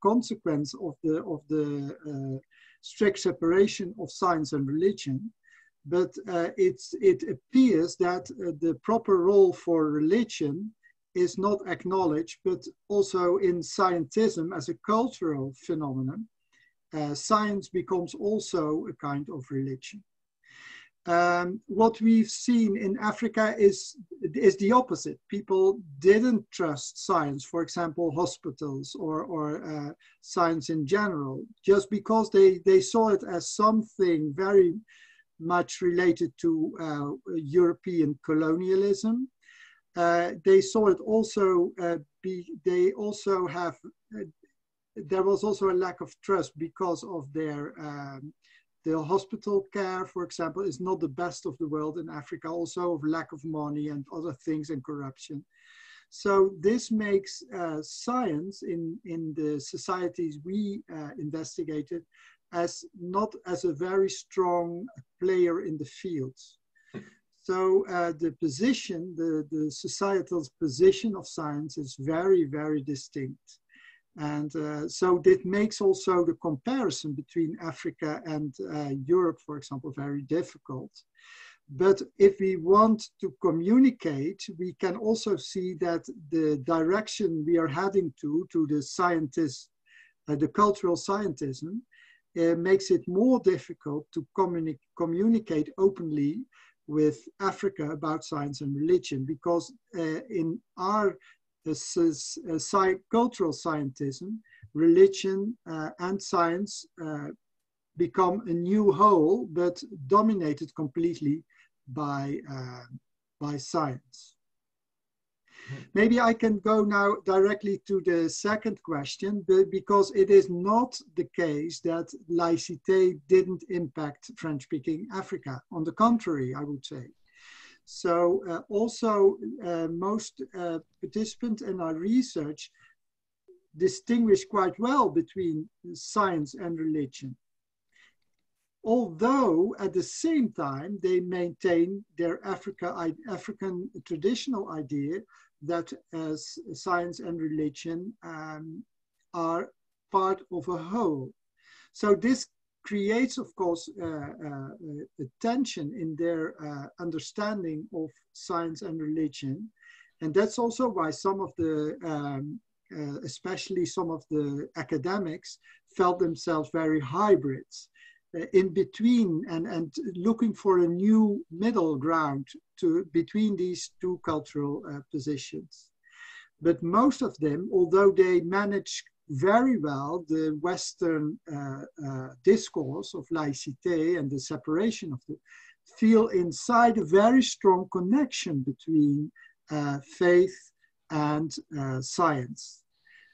consequence of the strict separation of science and religion. But it appears that the proper role for religion is not acknowledged, but also in scientism as a cultural phenomenon, science becomes also a kind of religion. What we've seen in Africa is the opposite. People didn't trust science, for example, hospitals or science in general, just because they saw it as something very much related to European colonialism. They saw it also there was also a lack of trust because of their the hospital care, for example, is not the best of the world in Africa, also of lack of money and other things and corruption. So this makes science in the societies we investigated as not as a very strong player in the fields. So the position, the societal position of science is very, very distinct. And so that makes also the comparison between Africa and Europe, for example, very difficult. But if we want to communicate, we can also see that the direction we are heading to the scientists, the cultural scientism, makes it more difficult to communicate openly with Africa about science and religion, because in our cultural scientism, religion and science become a new whole, but dominated completely by science. Maybe I can go now directly to the second question, because it is not the case that laïcité didn't impact French-speaking Africa. On the contrary, I would say. So also most participants in our research distinguish quite well between science and religion, although at the same time they maintain their African traditional idea that science and religion are part of a whole. So this creates, of course, a tension in their understanding of science and religion. And that's also why some of the, especially some of the academics, felt themselves very hybrids, in between and looking for a new middle ground between these two cultural positions. But most of them, although they manage very well the Western discourse of laïcité and the separation of the, feel inside a very strong connection between faith and science.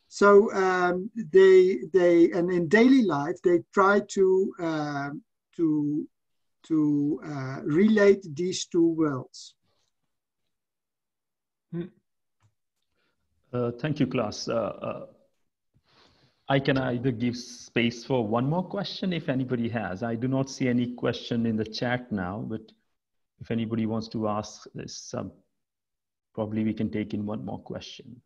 So and in daily life they try to relate these two worlds. Thank you, Klaas. I can either give space for one more question if anybody has. I do not see any question in the chat now, but if anybody wants to ask this, probably we can take in one more question.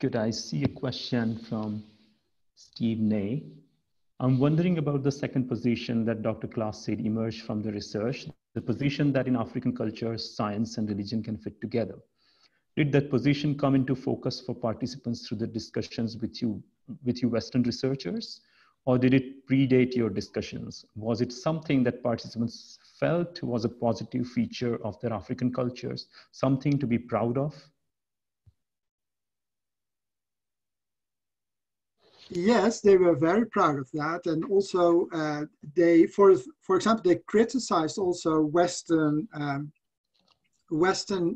Good, I see a question from Steve Ney. I'm wondering about the second position that Dr. Klaas said emerged from the research, the position that in African cultures, science and religion can fit together. Did that position come into focus for participants through the discussions with you Western researchers, or did it predate your discussions? Was it something that participants felt was a positive feature of their African cultures, something to be proud of? Yes, they were very proud of that, and also they, for example, they criticized also Western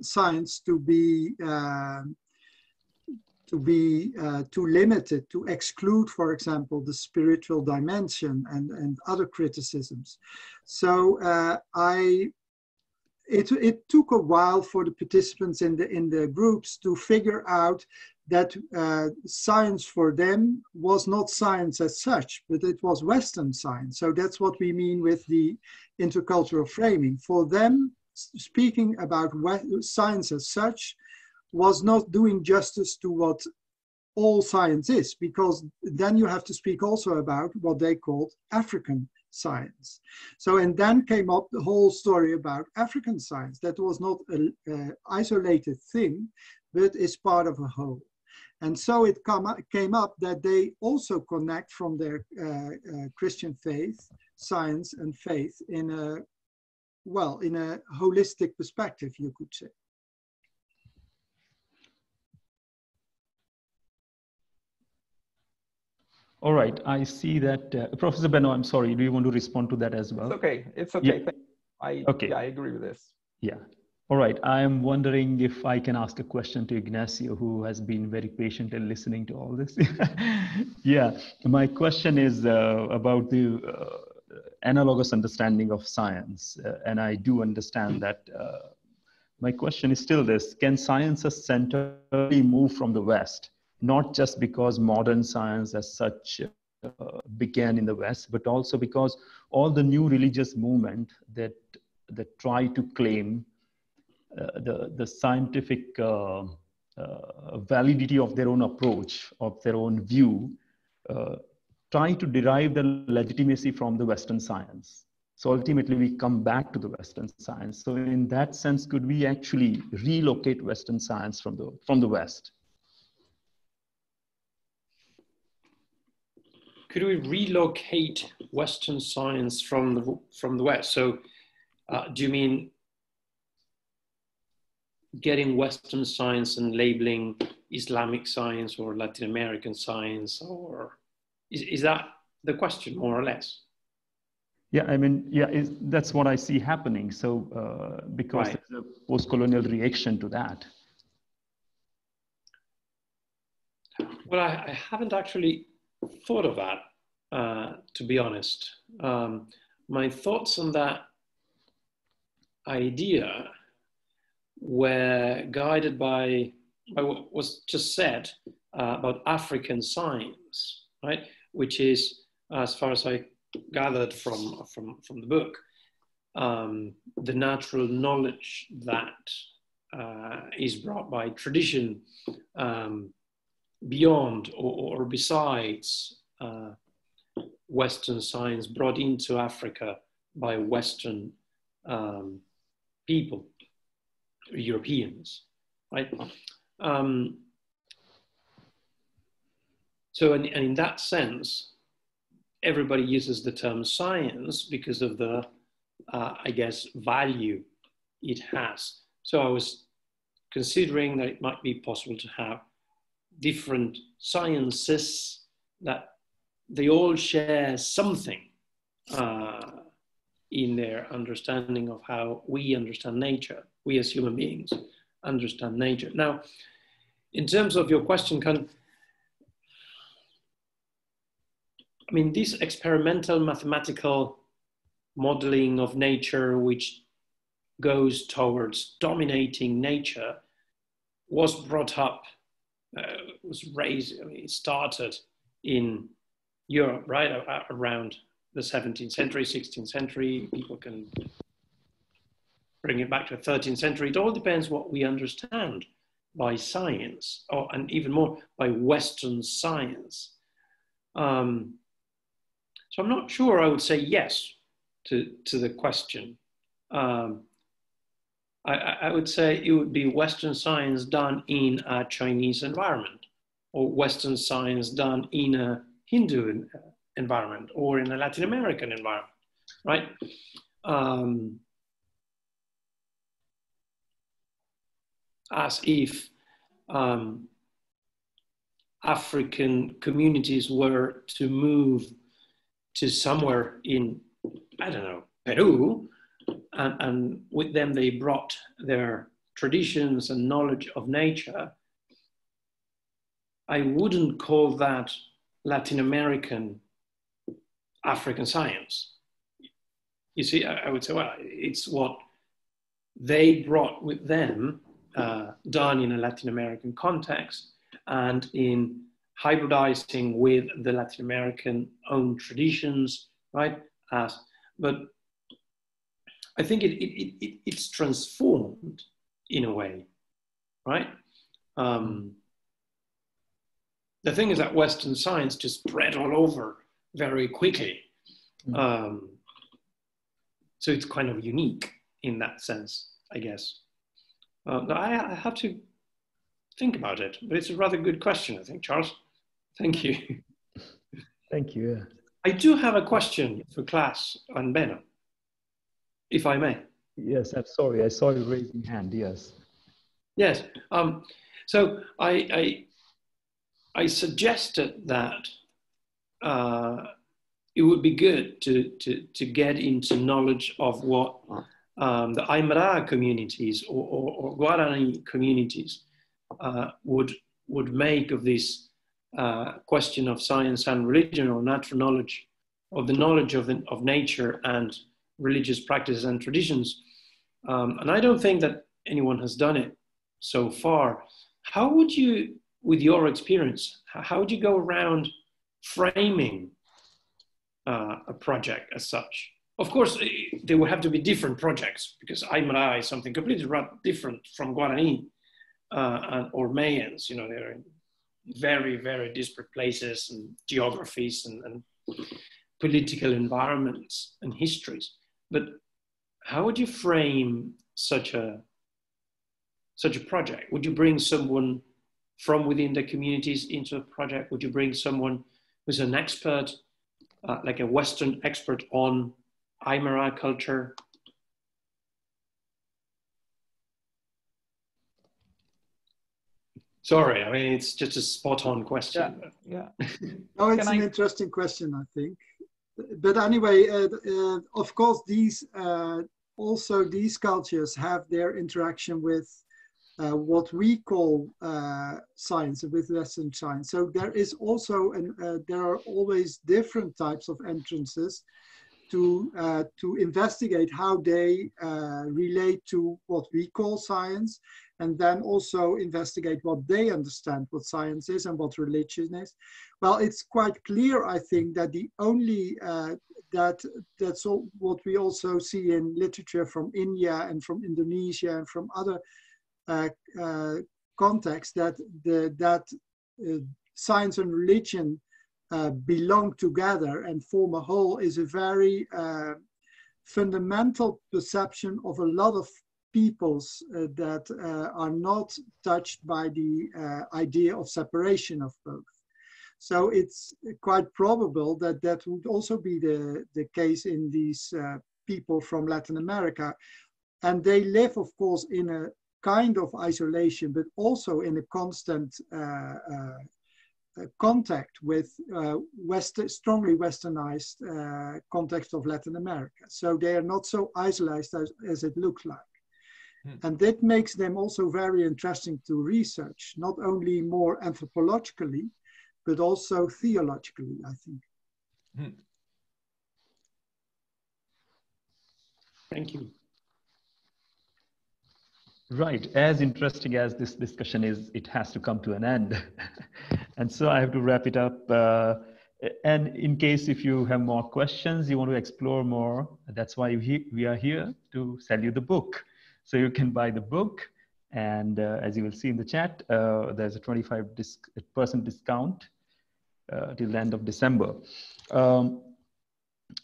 science to be too limited, to exclude, for example, the spiritual dimension and other criticisms. So it took a while for the participants in the groups to figure out that science for them was not science as such, but it was Western science. So that's what we mean with the intercultural framing. For them, speaking about science as such was not doing justice to what all science is, because then you have to speak also about what they called African science. So, and then came up the whole story about African science. That was not an isolated thing, but is part of a whole. And so it came up that they also connect from their Christian faith, science and faith in a holistic perspective, you could say. All right, I see that. Professor Benno, I'm sorry, do you want to respond to that as well? It's okay, it's okay. Yeah. Yeah, I agree with this. Yeah. All right, I am wondering if I can ask a question to Ignacio, who has been very patient in listening to all this. Yeah, my question is about the analogous understanding of science. And I do understand that my question is still this: can science as centrally move from the West, not just because modern science as such began in the West, but also because all the new religious movement that try to claim the scientific validity of their own approach, of their own view, trying to derive the legitimacy from the Western science. So ultimately we come back to the Western science. So in that sense, could we actually relocate Western science from the West? Could we relocate Western science from the West? So do you mean getting Western science and labeling Islamic science or Latin American science, or is that the question, more or less? Yeah, I mean, yeah, that's what I see happening. So because Right. there's a post-colonial reaction to that. Well, I haven't actually thought of that, to be honest. My thoughts on that idea were guided by what was just said about African science, right? Which is, as far as I gathered from the book, the natural knowledge that is brought by tradition beyond or besides Western science, brought into Africa by Western people, Europeans, right? So in that sense, everybody uses the term science because of the, I guess, value it has. So I was considering that it might be possible to have different sciences that they all share something in their understanding of how we understand nature, we as human beings understand nature. Now, in terms of your question, this experimental mathematical modeling of nature, which goes towards dominating nature, was brought up, was raised, it started in Europe, right, around the 17th century, 16th century. People can bring it back to the 13th century. It all depends what we understand by science, and even more by Western science. So I'm not sure I would say yes to the question. I would say it would be Western science done in a Chinese environment, or Western science done in a Hindu environment, or in a Latin American environment, right? As if African communities were to move to somewhere in, I don't know, Peru, and with them they brought their traditions and knowledge of nature. I wouldn't call that Latin American African science. You see, I would say, well, it's what they brought with them, done in a Latin American context and in hybridizing with the Latin American own traditions, right? But I think it's transformed in a way, right? The thing is that Western science just spread all over very quickly. So it's kind of unique in that sense, I guess. I have to think about it, but it's a rather good question, I think, Charles. Thank you. Thank you. Yeah. I do have a question for Klaas and Benno, if I may. Yes, I'm sorry. I saw you raising hand. Yes. Yes. So I suggested that it would be good to get into knowledge of what the Aymara communities or Guarani communities would make of this question of science and religion, or natural knowledge, of the knowledge of nature and religious practices and traditions. And I don't think that anyone has done it so far. How would you, with your experience, how would you go around framing a project as such? Of course, there would have to be different projects, because Aymara is something completely different from Guarani or Mayans. You know, they're in very, very disparate places and geographies and political environments and histories. But how would you frame such a project? Would you bring someone from within the communities into a project? Would you bring someone who's an expert, like a Western expert on Aymara culture? Sorry, I mean, it's just a spot-on question. Yeah. No, it's an interesting question, I think. But anyway, of course, these cultures have their interaction with what we call science, with Western science. So there is also, there are always different types of entrances to investigate how they relate to what we call science, and then also investigate what they understand what science is and what religion is. Well, it's quite clear, I think, that the only, that's all what we also see in literature from India and from Indonesia and from other contexts, that science and religion belong together and form a whole, is a very fundamental perception of a lot of peoples that are not touched by the idea of separation of both. So it's quite probable that that would also be the case in these people from Latin America. And they live, of course, in a kind of isolation, but also in a constant contact with strongly westernized context of Latin America. So they are not so isolated as it looks like. And that makes them also very interesting to research, not only more anthropologically, but also theologically, I think. Thank you. Right, as interesting as this discussion is, it has to come to an end. And so I have to wrap it up. And in case if you have more questions, you want to explore more, that's why we are here to sell you the book. So you can buy the book. And as you will see in the chat, there's a 25% discount till the end of December.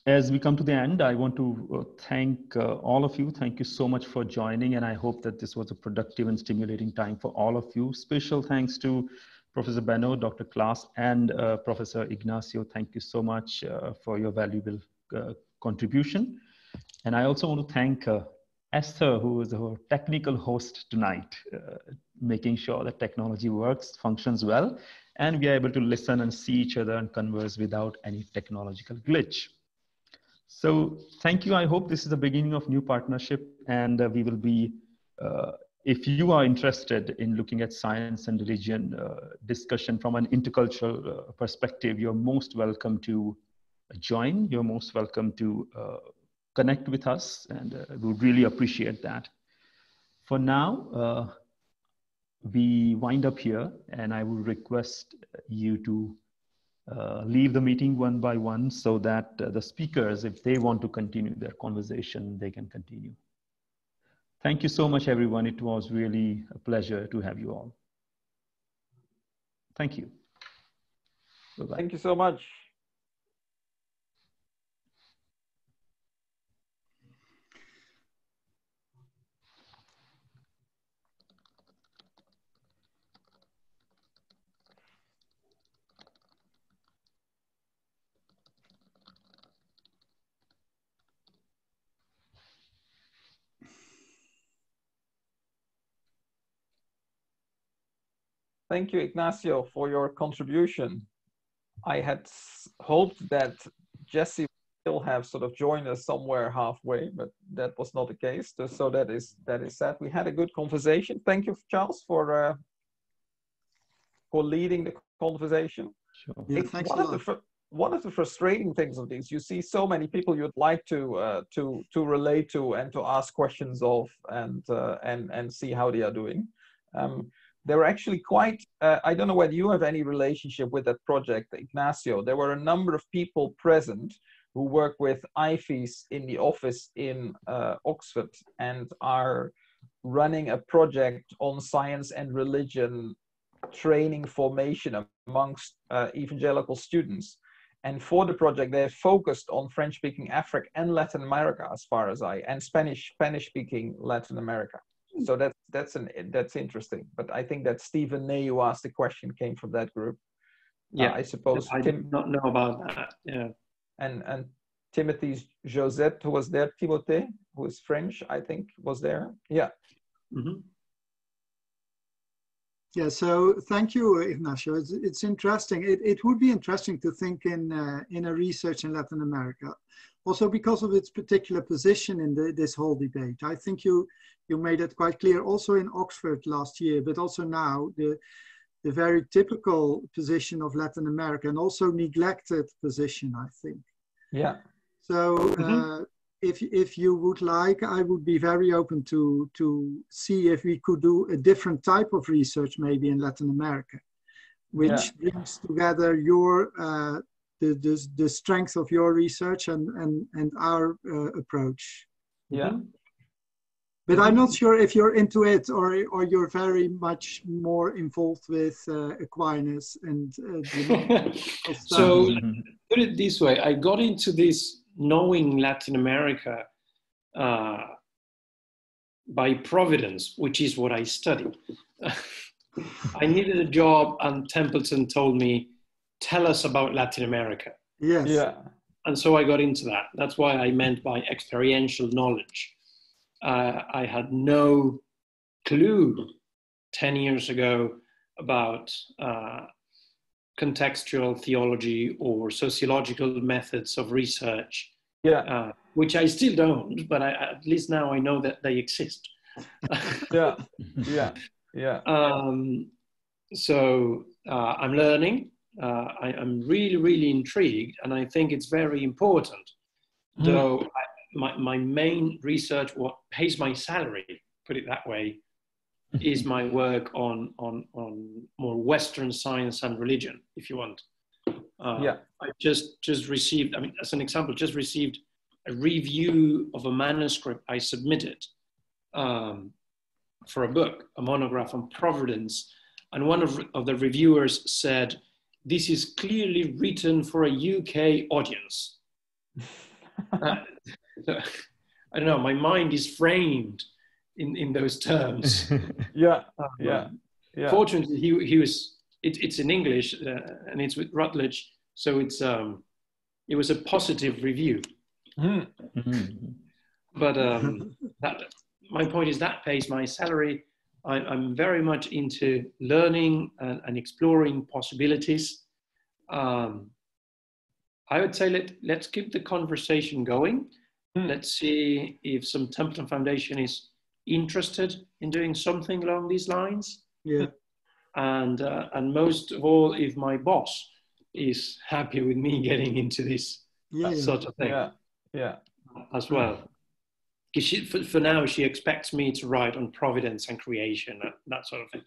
As we come to the end, I want to thank all of you. Thank you so much for joining. And I hope that this was a productive and stimulating time for all of you. Special thanks to Professor Benno, Dr. Klaas, and Professor Ignacio. Thank you so much for your valuable contribution. And I also want to thank Esther, who is our technical host tonight, making sure that technology works, functions well, and we are able to listen and see each other and converse without any technological glitch. So thank you. I hope this is the beginning of new partnership, and we will be, if you are interested in looking at science and religion discussion from an intercultural perspective, you're most welcome to join. You're most welcome to connect with us, and we would really appreciate that. For now, we wind up here, and I would request you to leave the meeting one by one so that the speakers, if they want to continue their conversation, they can continue. Thank you so much, everyone. It was really a pleasure to have you all. Thank you. Bye-bye. Thank you so much. Thank you, Ignacio, for your contribution. I had hoped that Jesse will have sort of joined us somewhere halfway, but that was not the case. So that is sad. We had a good conversation. Thank you, Charles, for leading the conversation. Sure. Yeah, thanks a lot. One of the frustrating things of these, you see so many people you'd like to relate to and to ask questions of, and see how they are doing. There were actually quite, I don't know whether you have any relationship with that project, Ignacio. There were a number of people present who work with IFES in the office in Oxford and are running a project on science and religion training formation amongst evangelical students. And for the project, they're focused on French-speaking Africa and Latin America, as far as and Spanish-speaking Latin America. So that's interesting. But I think that Stephen Ney, who asked the question, came from that group. Yeah, I suppose. I did not know about that. Yeah. And Timothy Josette, who was there, Timothée, who is French, I think, was there. Yeah. Mm-hmm. Yeah, so thank you, Ignacio. It's interesting. It would be interesting to think in a research in Latin America, also because of its particular position in this whole debate. I think you made it quite clear also in Oxford last year, but also now the very typical position of Latin America and also neglected position, I think. Yeah. So if you would like, I would be very open to see if we could do a different type of research maybe in Latin America, which brings together your the strength of your research and our approach. Yeah. But I'm not sure if you're into it or you're very much more involved with Aquinas and so put it this way, I got into this knowing Latin America by providence, which is what I studied. I needed a job and Templeton told me, tell us about Latin America. Yes. Yeah. And so I got into that. That's why I meant by experiential knowledge. I had no clue 10 years ago about contextual theology or sociological methods of research, which I still don't, but at least now I know that they exist. So I'm learning. I'm really, really intrigued, and I think it's very important. Though my main research, what pays my salary, put it that way, is my work on more Western science and religion, if you want. I just received, I mean, as an example, just received a review of a manuscript I submitted for a book, a monograph on providence. And one of the reviewers said, "This is clearly written for a UK audience." I don't know, my mind is framed in those terms. Fortunately, he was. It's in English and it's with Routledge, so it was a positive review. But my point is that pays my salary. I'm very much into learning and exploring possibilities. I would say let's keep the conversation going. Let's see if some Templeton Foundation is interested in doing something along these lines. And most of all, if my boss is happy with me getting into this sort of thing as well. Because for now, she expects me to write on providence and creation, that sort of thing.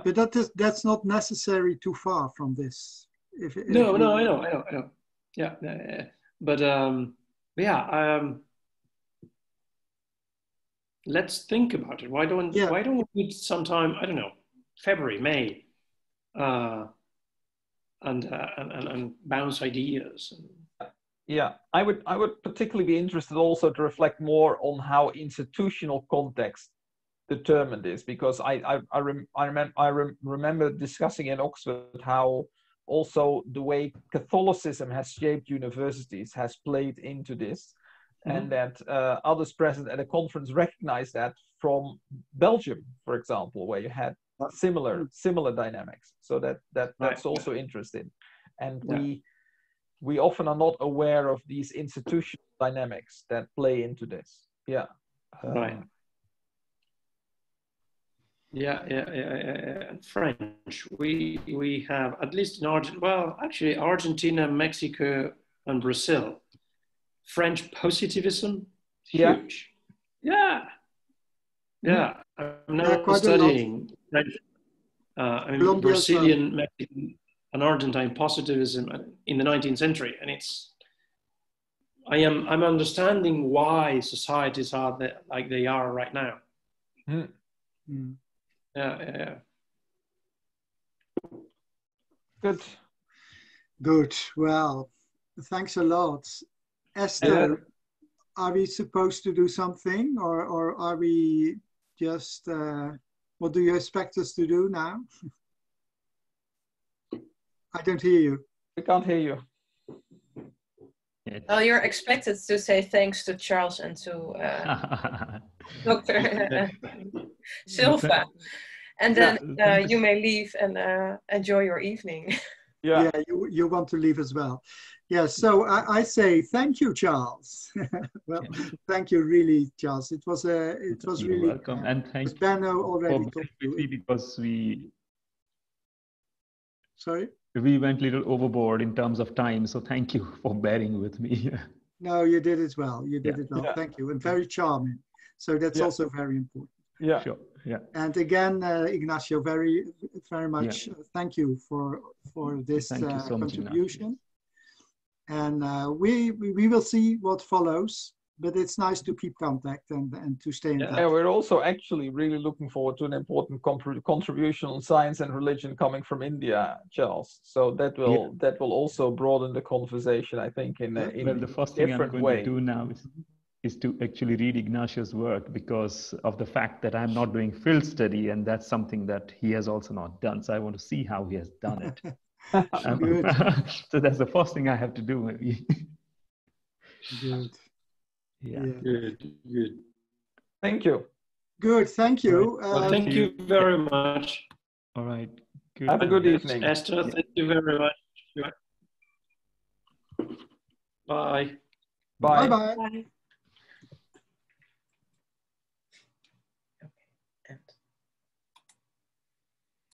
But that's not necessary too far from this. No, I know. But let's think about it. Why don't we meet sometime? I don't know, February, May, and bounce ideas. I would particularly be interested also to reflect more on how institutional context determined this, because I remember discussing in Oxford how also the way Catholicism has shaped universities has played into this, and that others present at a conference recognized that from Belgium, for example, where you had similar dynamics. So that's also interesting, and we often are not aware of these institutional dynamics that play into this. French. We have, at least in Argentina, Mexico, and Brazil. French positivism, huge. I'm now studying French, Brazilian, Mexican, and Argentine positivism in the 19th century, and I'm understanding why societies are like they are right now. Good. Well, thanks a lot. Esther, are we supposed to do something, or are we just, what do you expect us to do now? I don't hear you. I can't hear you. Well, you're expected to say thanks to Charles and to Dr. Silva. And then you may leave and enjoy your evening. You want to leave as well. So I say thank you, Charles. Well, thank you, really, Charles. It was really welcome, and thank Benno already talked to you because Sorry? We went a little overboard in terms of time, so thank you for bearing with me. No, you did it well. You did it well. Thank you, and very charming. So that's also very important. Sure. And again, Ignacio, very, very much thank you for this contribution. And we will see what follows. But it's nice to keep contact and to stay in touch. Yeah, we're also actually really looking forward to an important contribution on science and religion coming from India, Charles. So that will also broaden the conversation, I think, in a the first thing I'm going way. to do now is to actually read Ignacio's work, because of the fact that I'm not doing field study, and that's something that he has also not done. So I want to see how he has done it. So that's the first thing I have to do, maybe. Good. Good. Thank you. Good, thank you. Right. Well, thank you very much. All right. Good. Have a good evening. Esther, thank you very much. Bye. Bye. Bye-bye. Bye.